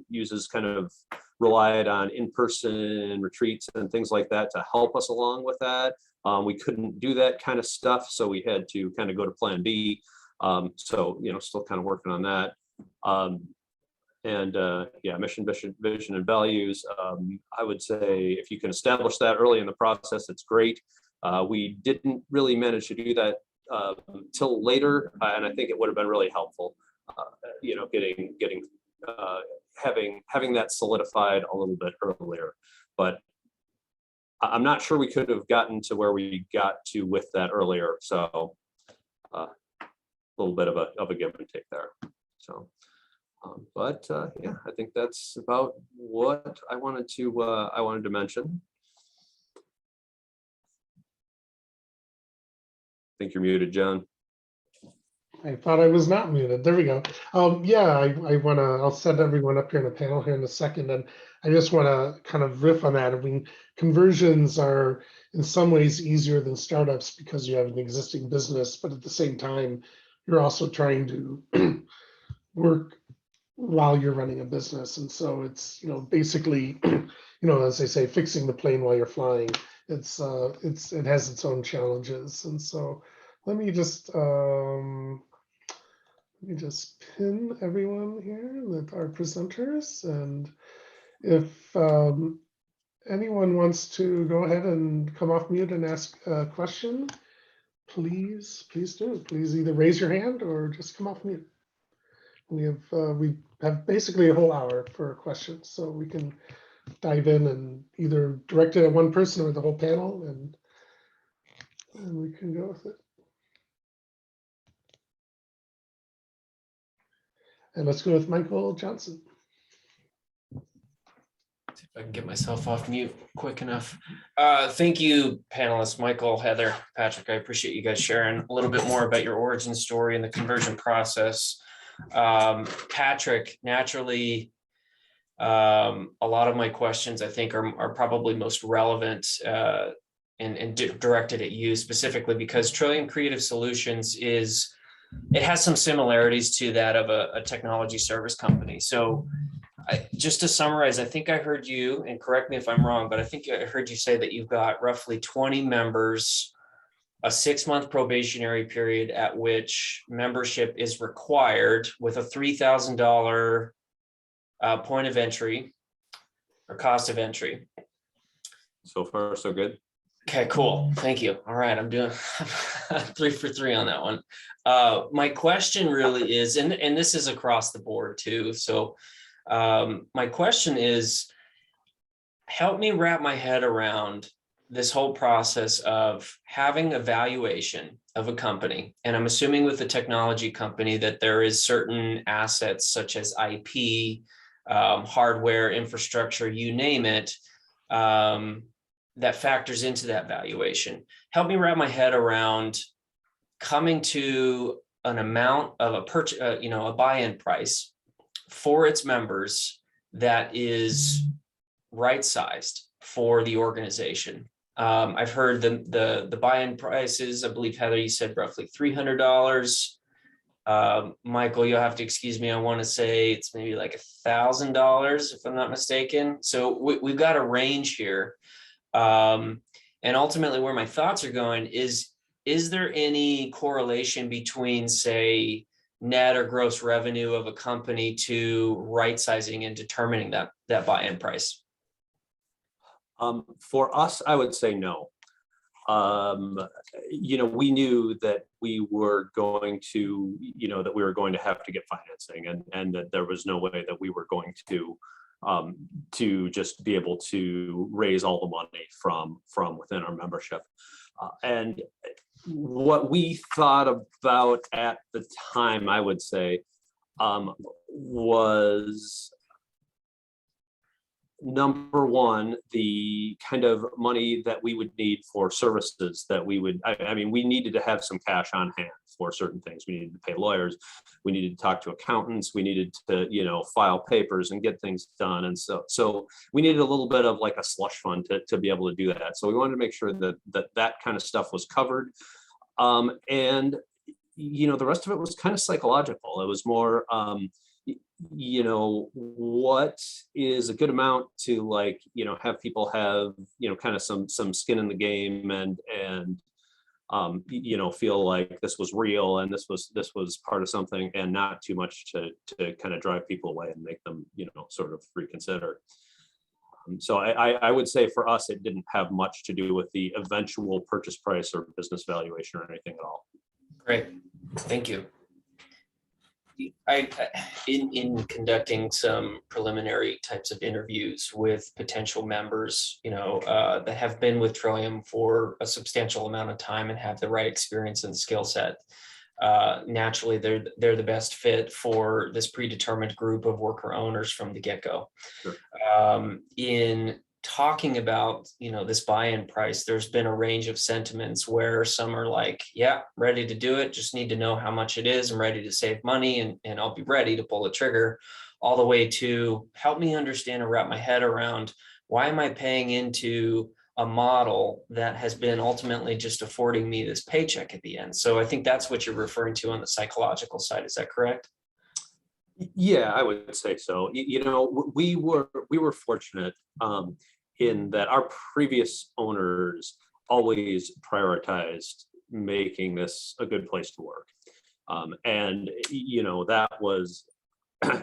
uses kind of relied on in-person retreats and things like that to help us along with that. We couldn't do that kind of stuff, so we had to kind of go to Plan B. So still kind of working on that. Yeah, mission, vision, and values. I would say if you can establish that early in the process, it's great. We didn't really manage to do that till later, and I think it would have been really helpful, having that solidified a little bit earlier. But I'm not sure we could have gotten to where we got to with that earlier. So a little bit of a give and take there. So, yeah, I think that's about what I wanted to mention. I think you're muted, John. I thought I was not muted. There we go. Yeah, I'll send everyone up here in the panel here in a second. And I just want to kind of riff on that. I mean, conversions are in some ways easier than startups because you have an existing business, but at the same time, you're also trying to work while you're running a business. And so it's, basically, as they say, fixing the plane while you're flying. It has its own challenges. And so let me just pin everyone here that are presenters. And if anyone wants to go ahead and come off mute and ask a question, please do. Please either raise your hand or just come off mute. We have basically a whole hour for questions, so we can dive in and either direct it at one person or the whole panel, and we can go with it. And let's go with Michael Johnson. See if I can get myself off mute quick enough. Thank you, panelists, Michael, Heather, Patrick. I appreciate you guys sharing a little bit more about your origin story and the conversion process. Patrick, naturally, a lot of my questions I think are probably most relevant and directed at you specifically, because Trillium Creative Solutions it has some similarities to that of a technology service company. So just to summarize, I think I heard you, and correct me if I'm wrong, but I think I heard you say that you've got roughly 20 members, a 6-month probationary period at which membership is required with a $3,000 point of entry or cost of entry. So far, so good. Okay, cool. Thank you. All right, I'm doing 3 for 3 on that one. My question really is, and this is across the board too. So my question is, help me wrap my head around this whole process of having a valuation of a company. And I'm assuming with the technology company that there is certain assets such as IP, hardware, infrastructure, you name it, that factors into that valuation. Help me wrap my head around coming to an amount of a buy-in price for its members that is right-sized for the organization. I've heard the buy-in prices, I believe, Heather, you said roughly $300. Michael, you'll have to excuse me. I want to say it's maybe like $1,000 if I'm not mistaken. So we've got a range here. And ultimately where my thoughts are going is there any correlation between, say, net or gross revenue of a company to right sizing and determining that buy-in price? For us, I would say no. We knew that we were going to, have to get financing, and that there was no way that we were going to just be able to raise all the money from within our membership. And what we thought about at the time, I would say, was number one, the kind of money that we would need for services that we would, we needed to have some cash on hand for certain things. We needed to pay lawyers. We needed to talk to accountants. We needed to, file papers and get things done. And so we needed a little bit of like a slush fund to be able to do that. So we wanted to make sure that kind of stuff was covered. And the rest of it was kind of psychological. It was more, what is a good amount to have people have, kind of some skin in the game and feel like this was real and this was part of something, and not too much to kind of drive people away and make them, sort of reconsider. So I would say for us, it didn't have much to do with the eventual purchase price or business valuation or anything at all. Great, thank you. In conducting some preliminary types of interviews with potential members, that have been with Trillium for a substantial amount of time and have the right experience and skill set, naturally they're the best fit for this predetermined group of worker owners from the get-go. Sure. In talking about this buy-in price, there's been a range of sentiments where some are like, yeah, ready to do it, just need to know how much it is, I'm ready to save money and I'll be ready to pull the trigger, all the way to help me understand and wrap my head around, why am I paying into a model that has been ultimately just affording me this paycheck at the end? So I think that's what you're referring to on the psychological side. Is that correct? Yeah, I would say so. You know, we were fortunate in that our previous owners always prioritized making this a good place to work. And you know, that was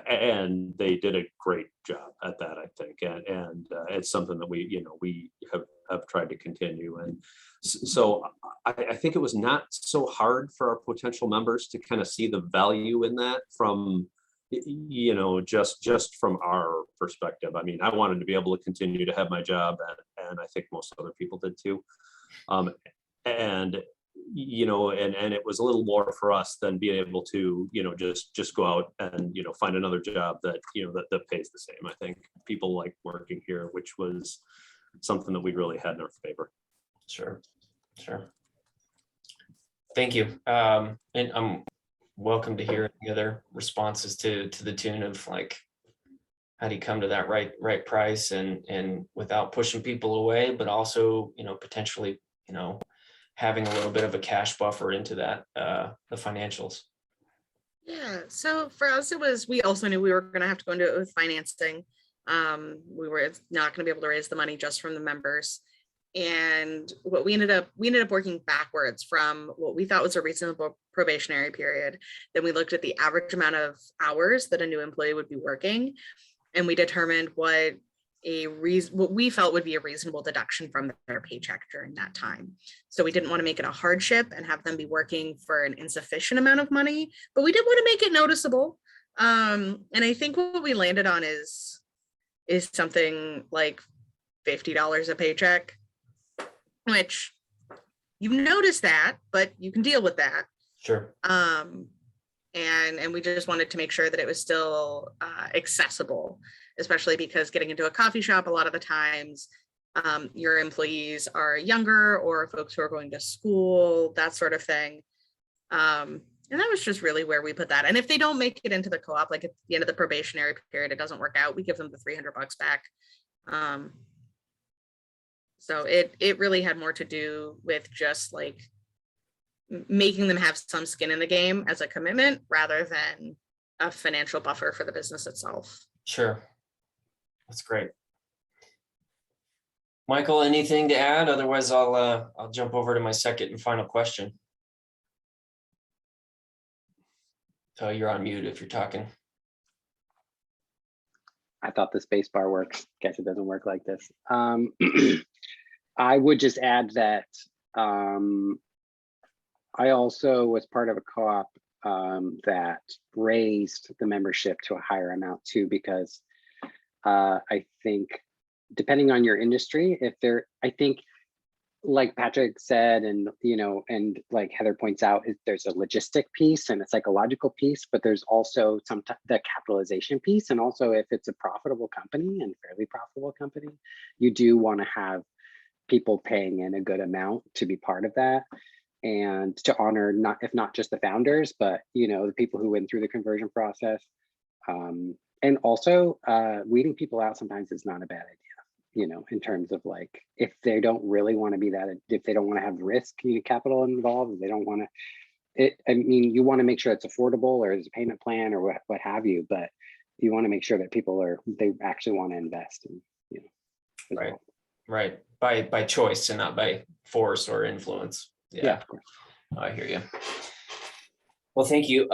and they did a great job at that, I think. And it's something that we have tried to continue. And so I think it was not so hard for our potential members to kind of see the value in that from, you know, just from our perspective. I mean, I wanted to be able to continue to have my job, and I think most other people did too. And you know, and it was a little more for us than being able to, you know, just go out and, you know, find another job that, you know, that pays the same. I think people like working here, which was something that we really had in our favor. Sure. Thank you. And I'm welcome to hear any other responses to the tune of like, how do you come to that right price and without pushing people away, but also, you know, potentially, you know, having a little bit of a cash buffer into that, the financials. Yeah, so for us, we also knew we were going to have to go into it with financing. We were not going to be able to raise the money just from the members. And what we ended up working backwards from what we thought was a reasonable probationary period. Then we looked at the average amount of hours that a new employee would be working. And we determined what we felt would be a reasonable deduction from their paycheck during that time. So we didn't want to make it a hardship and have them be working for an insufficient amount of money, but we did want to make it noticeable. And I think what we landed on is something like $50 a paycheck, which you notice that, but you can deal with that. Sure. And we just wanted to make sure that it was still accessible, especially because getting into a coffee shop, a lot of the times your employees are younger or folks who are going to school, that sort of thing. And that was just really where we put that. And if they don't make it into the co-op, like at the end of the probationary period, it doesn't work out, we give them the $300 back. So it really had more to do with just like making them have some skin in the game as a commitment rather than a financial buffer for the business itself. Sure. That's great. Michael, anything to add? Otherwise, I'll jump over to my second and final question. So you're on mute if you're talking. I thought the space bar works. Guess it doesn't work like this. I would just add that I also was part of a co-op that raised the membership to a higher amount too, because I think depending on your industry, I think like Patrick said, and you know, and like Heather points out, there's a logistic piece and a psychological piece, but there's also the capitalization piece. And also if it's a profitable company and fairly profitable company, you do want to have people paying in a good amount to be part of that and to honor not just the founders, but you know, the people who went through the conversion process. And also weeding people out sometimes is not a bad idea. You know, in terms of like, if they don't really want to be that, if they don't want to have risk capital involved, they don't want to, I mean, you want to make sure it's affordable or there's a payment plan or what have you, but you want to make sure that they actually want to invest in, you know. Right. Well. Right. By choice and not by force or influence. Yeah, of course. I hear you. Well, thank you.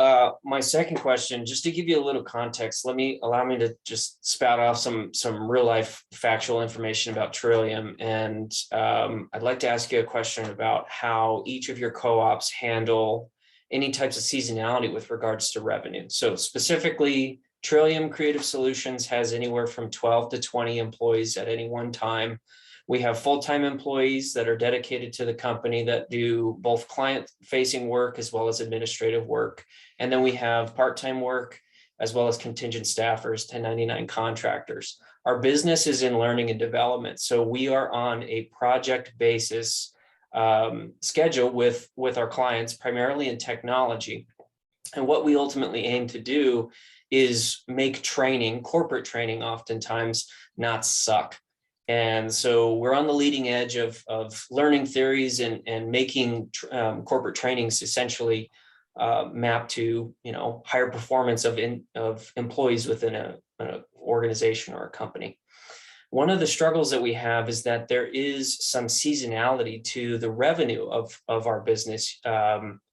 My second question, just to give you a little context, allow me to just spout off some real life factual information about Trillium. And I'd like to ask you a question about how each of your co-ops handle any types of seasonality with regards to revenue. So specifically, Trillium Creative Solutions has anywhere from 12 to 20 employees at any one time. We have full-time employees that are dedicated to the company that do both client-facing work as well as administrative work. And then we have part-time work as well as contingent staffers, 1099 contractors. Our business is in learning and development. So we are on a project basis schedule with our clients, primarily in technology. And what we ultimately aim to do is make training, corporate training oftentimes, not suck. And so we're on the leading edge of learning theories and making corporate trainings essentially map to, higher performance of employees within an organization or a company. One of the struggles that we have is that there is some seasonality to the revenue of our business,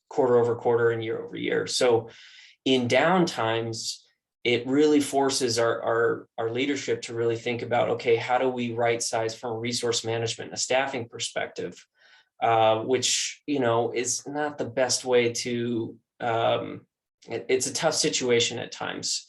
quarter over quarter and year over year. So in down times, it really forces our leadership to really think about, okay, how do we right size from a resource management and a staffing perspective, which, is not the best way to, it's a tough situation at times.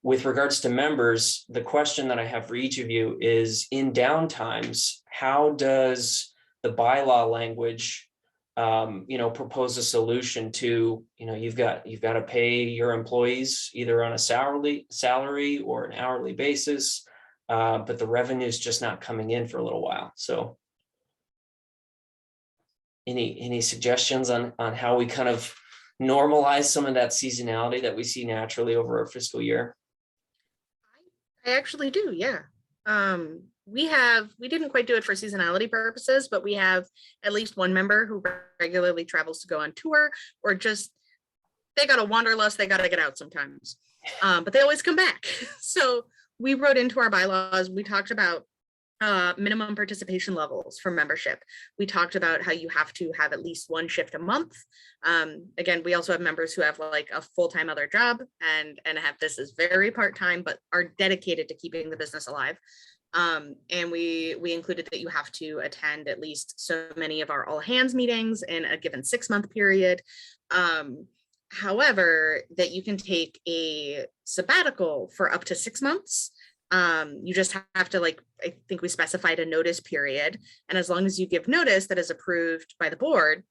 With regards to members, the question that I have for each of you is, in down times, how does the bylaw language propose a solution to, you've got to pay your employees either on a salary or an hourly basis, but the revenue is just not coming in for a little while. So any suggestions on how we kind of normalize some of that seasonality that we see naturally over our fiscal year? I actually do, yeah. We didn't quite do it for seasonality purposes, but we have at least one member who regularly travels to go on tour, or just, they got a wanderlust, they got to get out sometimes. But they always come back. So we wrote into our bylaws, we talked about minimum participation levels for membership. We talked about how you have to have at least one shift a month. Again, we also have members who have like a full-time other job and have this as very part-time, but are dedicated to keeping the business alive. And we included that you have to attend at least so many of our all hands meetings in a given 6-month period. However, that you can take a sabbatical for up to 6 months. You just have to, I think we specified a notice period. And as long as you give notice that is approved by the board,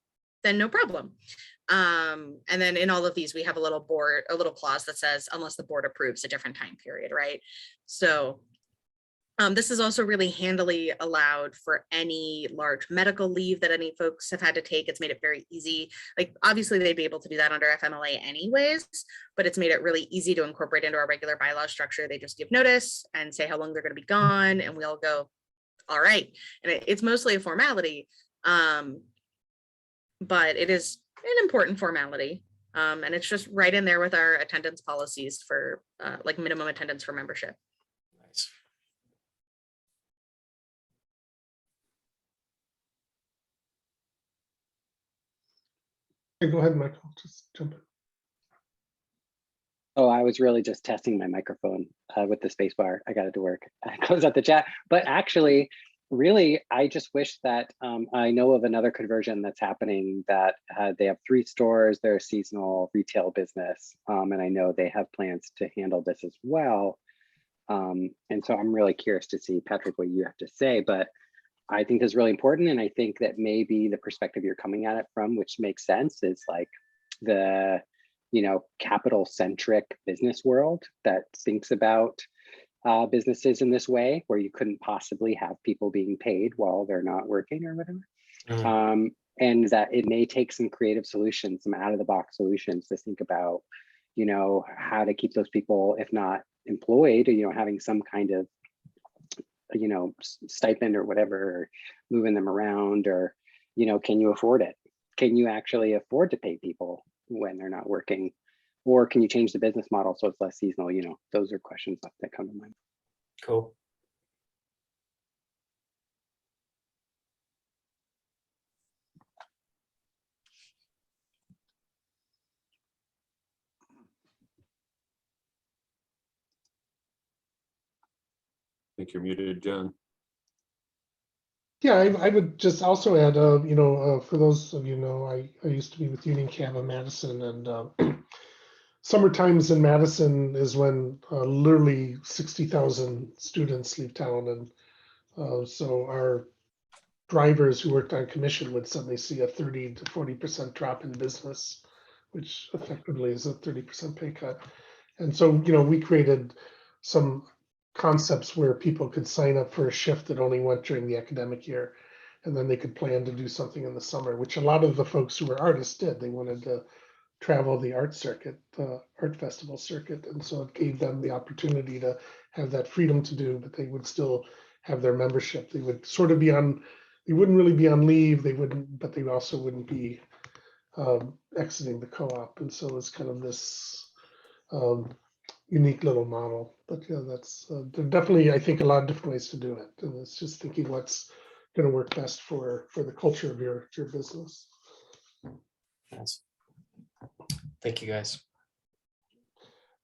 then no problem. And then in all of these, we have a little clause that says, unless the board approves a different time period, right? So this is also really handily allowed for any large medical leave that any folks have had to take. It's made it very easy. Like, obviously they'd be able to do that under FMLA anyways, but it's made it really easy to incorporate into our regular bylaw structure. They just give notice and say how long they're going to be gone, and we all go, all right. And it's mostly a formality, but it is an important formality. And it's just right in there with our attendance policies for like minimum attendance for membership. Nice. Okay, go ahead, Michael, just jump in. Oh, I was really just testing my microphone with the space bar. I got it to work. I closed out the chat. But actually, really, I just wish that I know of another conversion that's happening that they have 3 stores. They're a seasonal retail business. And I know they have plans to handle this as well. And so I'm really curious to see, Patrick, what you have to say. But I think this is really important. And I think that maybe the perspective you're coming at it from, which makes sense, is like the capital centric business world that thinks about businesses in this way, where you couldn't possibly have people being paid while they're not working or whatever. Mm-hmm. And that it may take some creative solutions, some out of the box solutions to think about, how to keep those people, if not employed, having some kind of, stipend or whatever, or moving them around, or, can you afford it? Can you actually afford to pay people when they're not working? Or can you change the business model so it's less seasonal? Those are questions that come to mind. Cool. I think you're muted, John. Yeah, I would just also add, for those of I used to be with Union Cab of Madison, and summer times in Madison is when literally 60,000 students leave town, and so our drivers who worked on commission would suddenly see a 30 to 40% drop in business, which effectively is a 30% pay cut. And so, we created some concepts where people could sign up for a shift that only went during the academic year, and then they could plan to do something in the summer, which a lot of the folks who were artists did. They wanted to travel the art circuit, the art festival circuit, and so it gave them the opportunity to have that freedom to do, but they would still have their membership. They would sort of be on, they wouldn't really be on leave, they wouldn't, but they also wouldn't be exiting the co-op. And so it's kind of this unique little model. But yeah, that's there are definitely, I think, a lot of different ways to do it. And it's just thinking what's going to work best for the culture of your business. Yes. Thank you, guys.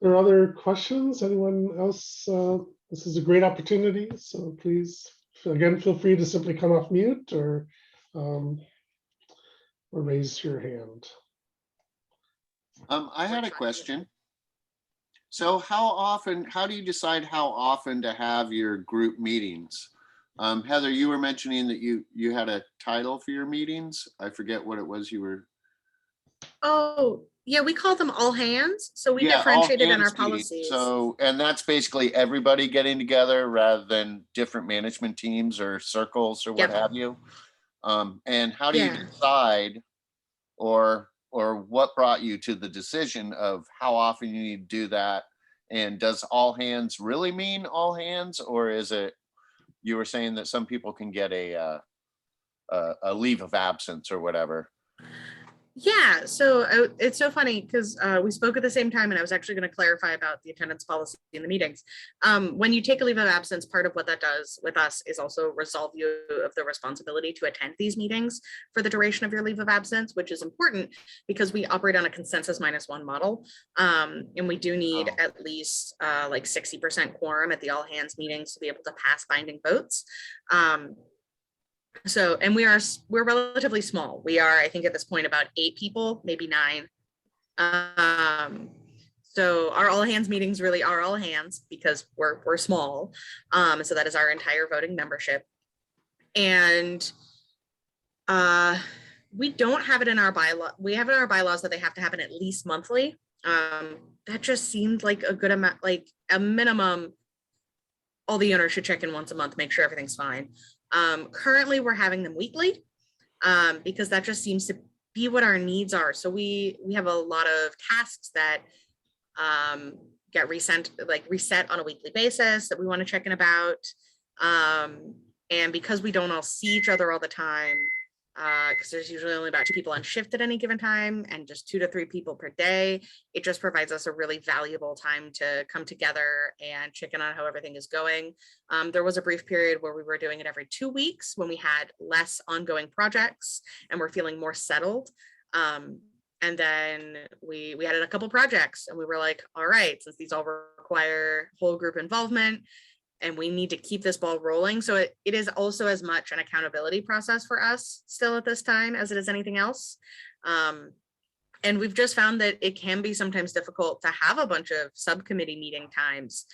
There are other questions? Anyone else? This is a great opportunity. So please, again, feel free to simply come off mute or raise your hand. I had a question. So how do you decide how often to have your group meetings? Heather, you were mentioning that you had a title for your meetings. I forget what it was you were. Oh, yeah, we call them all hands. So we Yeah, all differentiated in our hands meetings. policies. So, and that's basically everybody getting together rather than different management teams or circles or what Yep. have you. And how do you Yeah. decide or what brought you to the decision of how often you need to do that? And does all hands really mean all hands, or is it, you were saying that some people can get a leave of absence or whatever? Yeah, so it's so funny because we spoke at the same time, and I was actually going to clarify about the attendance policy in the meetings. When you take a leave of absence, part of what that does with us is also absolve you of the responsibility to attend these meetings for the duration of your leave of absence, which is important because we operate on a consensus -1 model, and we do need at least like 60% quorum at the all hands meetings to be able to pass binding votes. So, and we're relatively small. We are, I think at this point, about 8 people, maybe 9. So our all hands meetings really are all hands because we're small. So that is our entire voting membership. And we don't have it in our bylaw. We have it in our bylaws that they have to happen at least monthly. That just seemed like a good amount, like a minimum. All the owners should check in once a month, make sure everything's fine. Currently, we're having them weekly because that just seems to be what our needs are. So we have a lot of tasks that get reset on a weekly basis that we want to check in about. And because we don't all see each other all the time, because there's usually only about 2 people on shift at any given time and just 2 to 3 people per day, it just provides us a really valuable time to come together and check in on how everything is going. There was a brief period where we were doing it every 2 weeks when we had less ongoing projects and we're feeling more settled. And then we added a couple projects and we were like, all right, since these all require whole group involvement, and we need to keep this ball rolling. So it is also as much an accountability process for us still at this time as it is anything else. And we've just found that it can be sometimes difficult to have a bunch of subcommittee meeting times.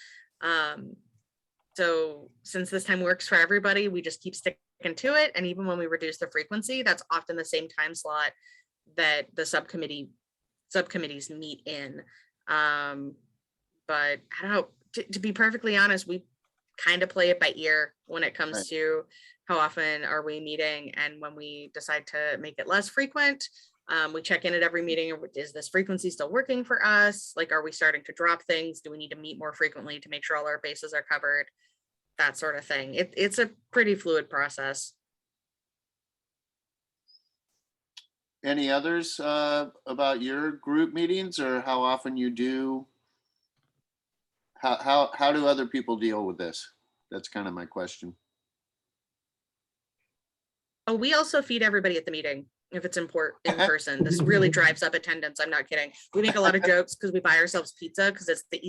So since this time works for everybody, we just keep sticking to it. And even when we reduce the frequency, that's often the same time slot that the subcommittees meet in. But I don't know, to be perfectly honest, we kind of play it by ear when it comes to how often are we meeting. And when we decide to make it less frequent, we check in at every meeting. Is this frequency still working for us? Like, are we starting to drop things? Do we need to meet more frequently to make sure all our bases are covered? That sort of thing. It's a pretty fluid process. Any others about your group meetings or how often you do? How do other people deal with this? That's kind of my question. Oh, we also feed everybody at the meeting if it's in person. This really drives up attendance. I'm not kidding. We make a lot of jokes because we buy ourselves pizza because it's the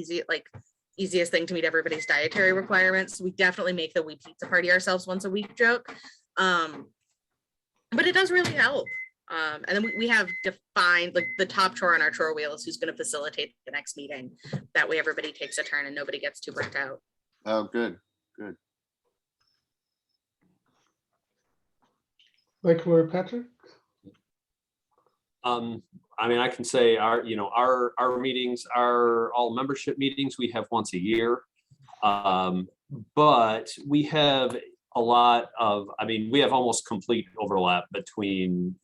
easiest thing to meet everybody's dietary requirements. We definitely make the we pizza party ourselves once a week joke. But it does really help. And then we have defined, like, the top chore on our chore wheel is who's going to facilitate the next meeting. That way everybody takes a turn and nobody gets too burnt out. Oh, good. Michael or Patrick? I mean, I can say our meetings are all membership meetings. We have once a year. But we have a lot of, we have almost complete overlap between,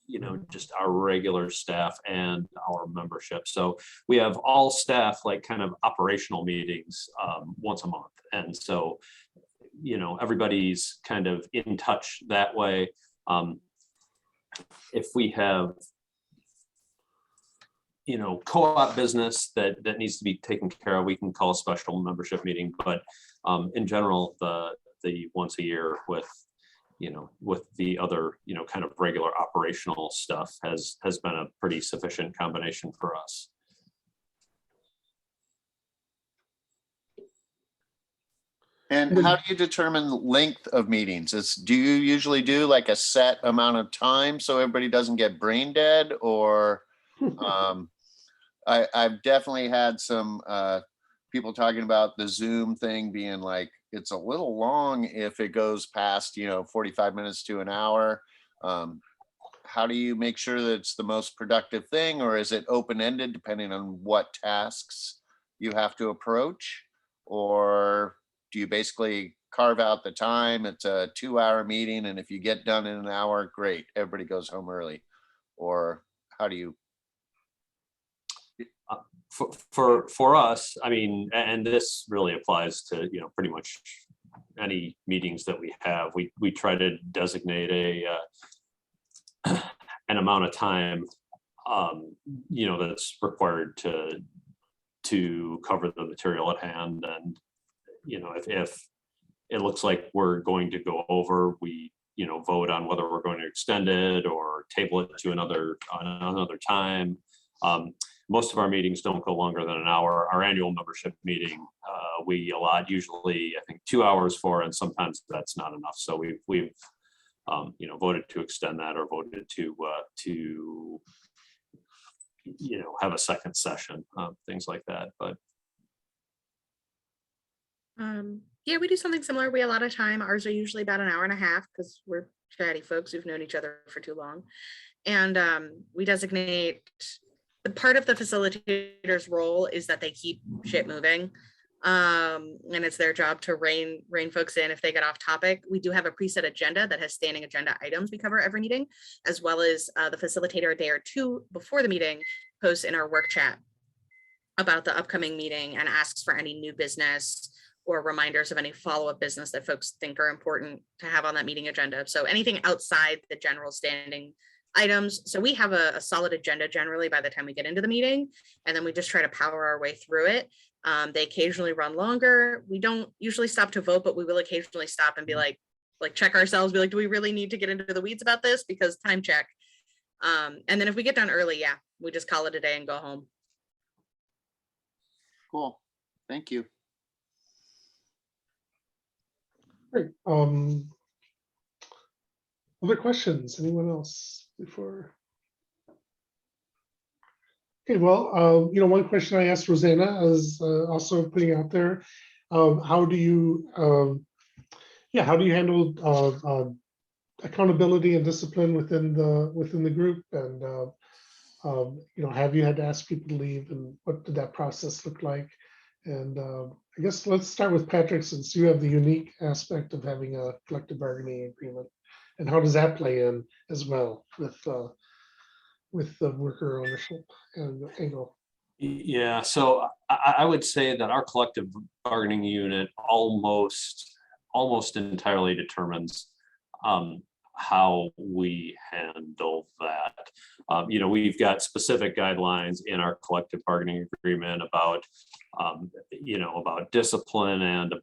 just our regular staff and our membership. So we have all staff, like, kind of operational meetings once a month. And so, everybody's kind of in touch that way. If we have co-op business that needs to be taken care of, we can call a special membership meeting. But in general, the once a year with the other, kind of regular operational stuff has been a pretty sufficient combination for us. And how do you determine the length of meetings? Do you usually do like a set amount of time so everybody doesn't get brain dead? Or I've definitely had some people talking about the Zoom thing being like, it's a little long if it goes past, 45 minutes to an hour. How do you make sure that it's the most productive thing, or is it open-ended depending on what tasks you have to approach? Or do you basically carve out the time? It's a 2-hour meeting, and if you get done in an hour, great, everybody goes home early. Or how do you? For us, I mean, and this really applies to, pretty much any meetings that we have, we try to designate an amount of time, that's required to cover the material at hand. And, if it looks like we're going to go over, we, vote on whether we're going to extend it or table it to another time. Most of our meetings don't go longer than an hour. Our annual membership meeting, we allot usually, I think, 2 hours for, and sometimes that's not enough. So we've voted to extend that, or voted to have a second session, things like that. But yeah, we do something similar. We allot a time. Ours are usually about an hour and a half because we're chatty folks who've known each other for too long. And we designate, the part of the facilitator's role is that they keep shit moving. And it's their job to rein folks in if they get off topic. We do have a preset agenda that has standing agenda items we cover every meeting, as well as the facilitator a day or two before the meeting posts in our work chat about the upcoming meeting and asks for any new business or reminders of any follow-up business that folks think are important to have on that meeting agenda. So anything outside the general standing items. So we have a solid agenda generally by the time we get into the meeting, and then we just try to power our way through it. They occasionally run longer. We don't usually stop to vote, but we will occasionally stop and be like check ourselves, be like, do we really need to get into the weeds about this? Because time check. And then if we get done early, yeah, we just call it a day and go home. Cool. Thank you. Great. Other questions? Anyone else before? Okay, well, one question I asked Rosanna is also putting out there. How do you handle accountability and discipline within the group? And have you had to ask people to leave, and what did that process look like? And I guess let's start with Patrick, since you have the unique aspect of having a collective bargaining agreement. And how does that play in as well with the worker ownership and angle? yeah, so I would say that our collective bargaining unit almost entirely determines how we handle that. We've got specific guidelines in our collective bargaining agreement about discipline and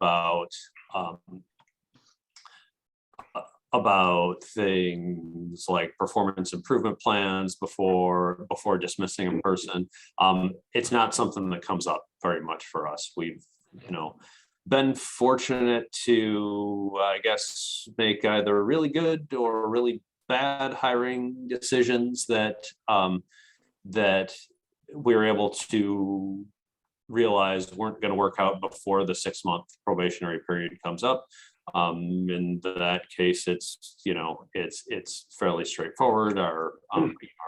about things like performance improvement plans before dismissing a person. It's not something that comes up very much for us. We've been fortunate to, I guess, make either really good or really bad hiring decisions that we were able to realize weren't going to work out before the 6-month probationary period comes up. In that case, it's fairly straightforward. Our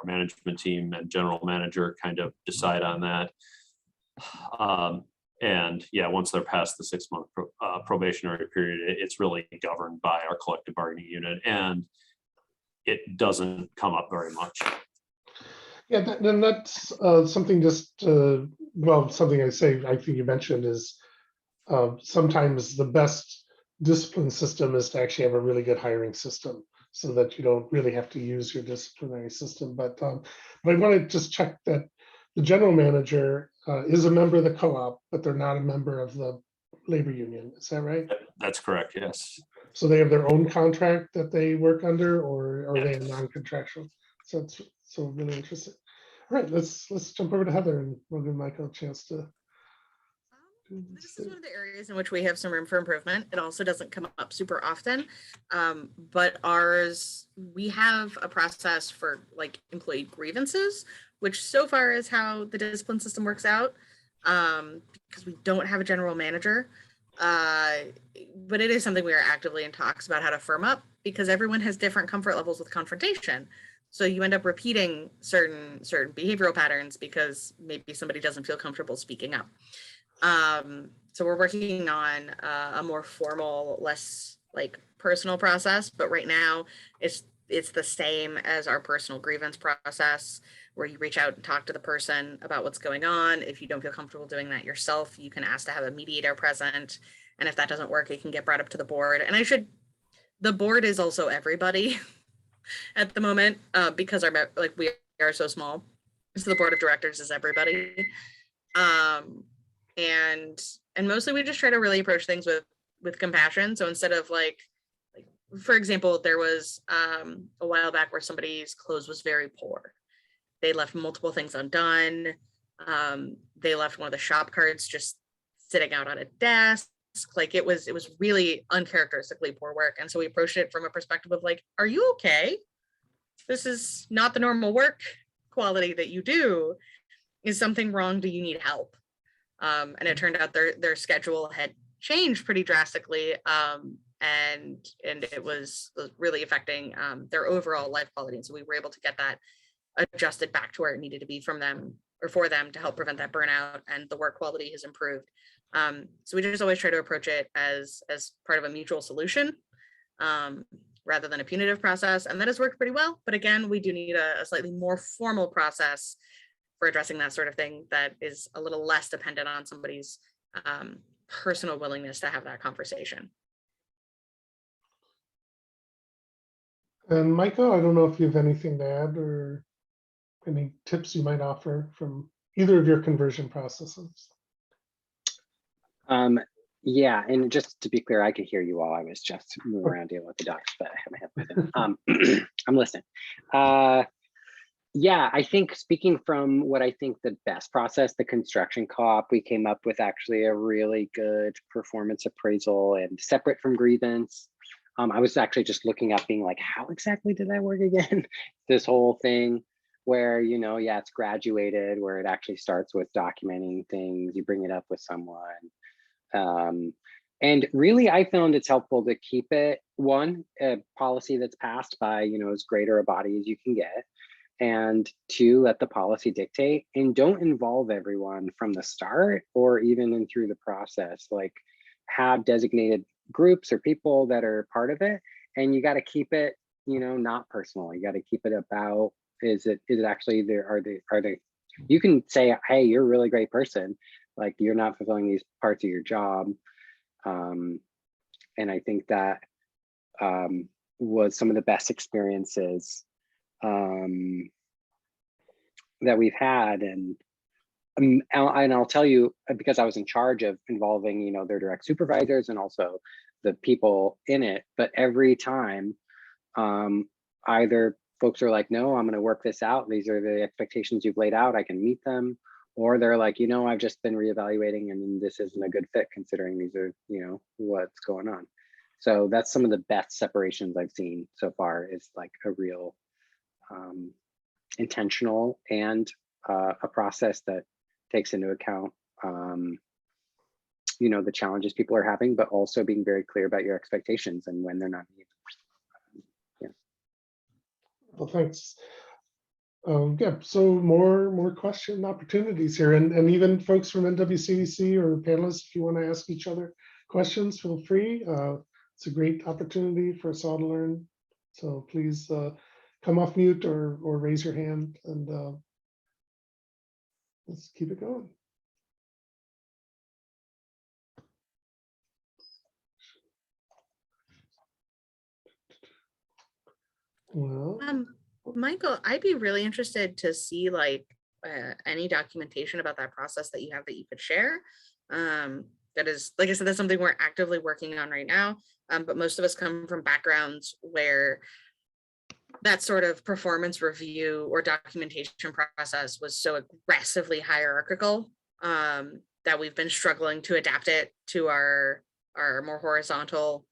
management team and general manager kind of decide on that. And yeah, once they're past the 6-month probationary period, it's really governed by our collective bargaining unit, and it doesn't come up very much. Yeah, then that's something something I think you mentioned is sometimes the best discipline system is to actually have a really good hiring system, so that you don't really have to use your disciplinary system. But I want to just check that the general manager is a member of the co-op, but they're not a member of the labor union. Is that right? That's correct, yes. So they have their own contract that they work under, or are they non-contractual? So it's so really interesting. All right, let's jump over to Heather and we'll give Michael a chance to. This is one of the areas in which we have some room for improvement. It also doesn't come up super often, but ours, we have a process for like employee grievances, which so far is how the discipline system works out, because we don't have a general manager. But it is something we are actively in talks about how to firm up, because everyone has different comfort levels with confrontation. So you end up repeating certain behavioral patterns because maybe somebody doesn't feel comfortable speaking up. So we're working on a more formal, less like personal process, but right now it's the same as our personal grievance process, where you reach out and talk to the person about what's going on. If you don't feel comfortable doing that yourself, you can ask to have a mediator present. And if that doesn't work, it can get brought up to the board. And the board is also everybody at the moment, because we are so small. So the board of directors is everybody. And mostly we just try to really approach things with compassion. So instead of like for example, there was a while back where somebody's clothes was very poor. They left multiple things undone. They left one of the shop cards just sitting out on a desk. Like it was really uncharacteristically poor work. And so we approached it from a perspective of like, are you okay? This is not the normal work quality that you do. Is something wrong? Do you need help? And it turned out their schedule had changed pretty drastically. And it was really affecting their overall life quality. And so we were able to get that adjusted back to where it needed to be from them or for them to help prevent that burnout, and the work quality has improved. So we just always try to approach it as part of a mutual solution rather than a punitive process. And that has worked pretty well. But again, we do need a slightly more formal process for addressing that sort of thing that is a little less dependent on somebody's personal willingness to have that conversation. And Michael, I don't know if you have anything to add or any tips you might offer from either of your conversion processes. Yeah, and just to be clear, I could hear you all. I was just moving around dealing with the dogs, but I have my headphones in. I'm listening. Yeah, I think speaking from what I think the best process, the construction co-op, we came up with actually a really good performance appraisal and separate from grievance. I was actually just looking up being like, how exactly did that work again? This whole thing where, you know, yeah, it's graduated, where it actually starts with documenting things, you bring it up with someone. And really, I found it's helpful to keep it, one, a policy that's passed by, you know, as greater a body as you can get. And two, let the policy dictate, and don't involve everyone from the start or even in through the process. Like have designated groups or people that are part of it, and you got to keep it, you know, not personal. You got to keep it about, is it actually there? Are they, you can say, hey, you're a really great person, like you're not fulfilling these parts of your job. And I think that was some of the best experiences that we've had. And I'll tell you, because I was in charge of involving, you know, their direct supervisors and also the people in it, but every time either folks are like, no, I'm going to work this out, these are the expectations you've laid out, I can meet them, or they're like, you know, I've just been reevaluating and this isn't a good fit considering these are, you know, what's going on. So that's some of the best separations I've seen so far, is like a real intentional and a process that takes into account you know, the challenges people are having, but also being very clear about your expectations and when they're not needed. Yeah. Well, thanks. Yeah, so more question opportunities here, and even folks from NWCDC or panelists, if you want to ask each other questions, feel free. It's a great opportunity for us all to learn. So please come off mute or raise your hand, and let's keep it going. Well, Michael, I'd be really interested to see like any documentation about that process that you have that you could share. That is, like I said, that's something we're actively working on right now. But most of us come from backgrounds where that sort of performance review or documentation process was so aggressively hierarchical that we've been struggling to adapt it to our more horizontal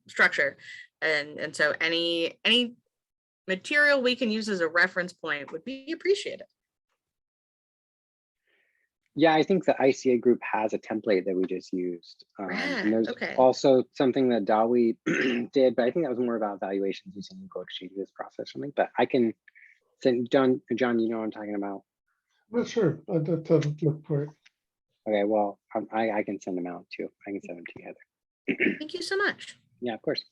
structure. And so any material we can use as a reference point would be appreciated. Yeah, I think the ICA group has a template that we just used. And there's Okay. also something that Dawi did, but I think that was more about evaluations using equal exchanges process or something. But I can send John, you know what I'm talking about? I'm not sure. I'd have to look for it. Okay, well, I can send them out too. I can send them together. Thank you so much. Yeah, of course.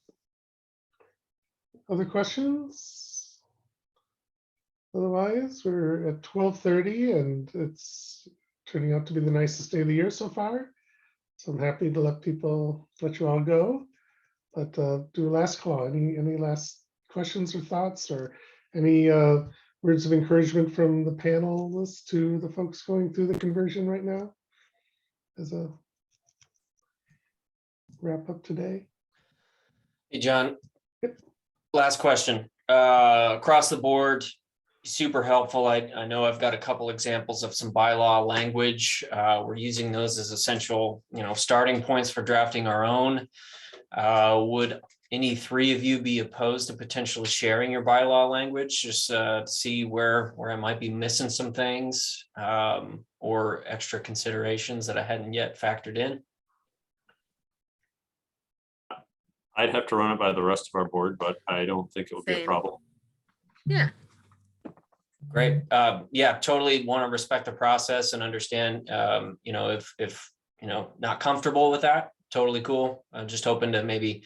Other questions? Otherwise, we're at 12:30 and it's turning out to be the nicest day of the year so far. So I'm happy to let you all go. But do a last call. Any last questions or thoughts or any words of encouragement from the panelists to the folks going through the conversion right now as a wrap up today? Hey, John. Yep. Last question. Across the board, super helpful. I know I've got a couple examples of some bylaw language. We're using those as essential, starting points for drafting our own. Would any three of you be opposed to potentially sharing your bylaw language, just to see where I might be missing some things or extra considerations that I hadn't yet factored in? I'd have to run it by the rest of our board, but I don't think it would be a Same. problem. Yeah. Great. Yeah, totally want to respect the process and understand, if not comfortable with that, totally cool. I'm just hoping to maybe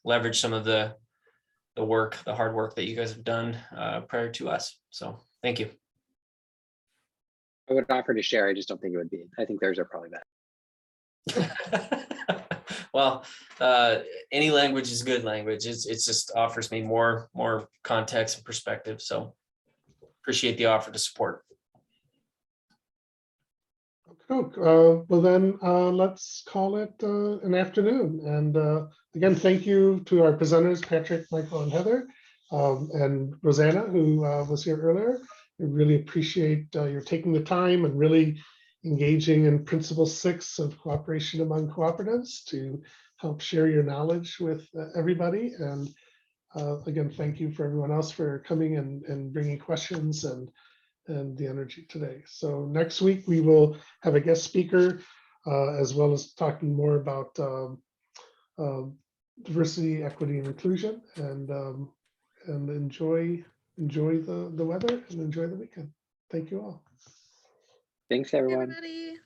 leverage some of the hard work that you guys have done prior to us. So thank you. I would offer to share. I just don't think it would be. I think theirs are probably better. Well, any language is good language. It's just offers me more context and perspective. So appreciate the offer to support. Well then, let's call it an afternoon. And again, thank you to our presenters, Patrick, Michael, and Heather, and Rosanna, who was here earlier. We really appreciate your taking the time and really engaging in Principle 6 of cooperation among cooperatives to help share your knowledge with everybody. And again, thank you for everyone else for coming and bringing questions and the energy today. So next week we will have a guest speaker as well as talking more about diversity, equity, and inclusion. And enjoy the weather and enjoy the weekend. Thank you all. Thanks, everyone. Everybody.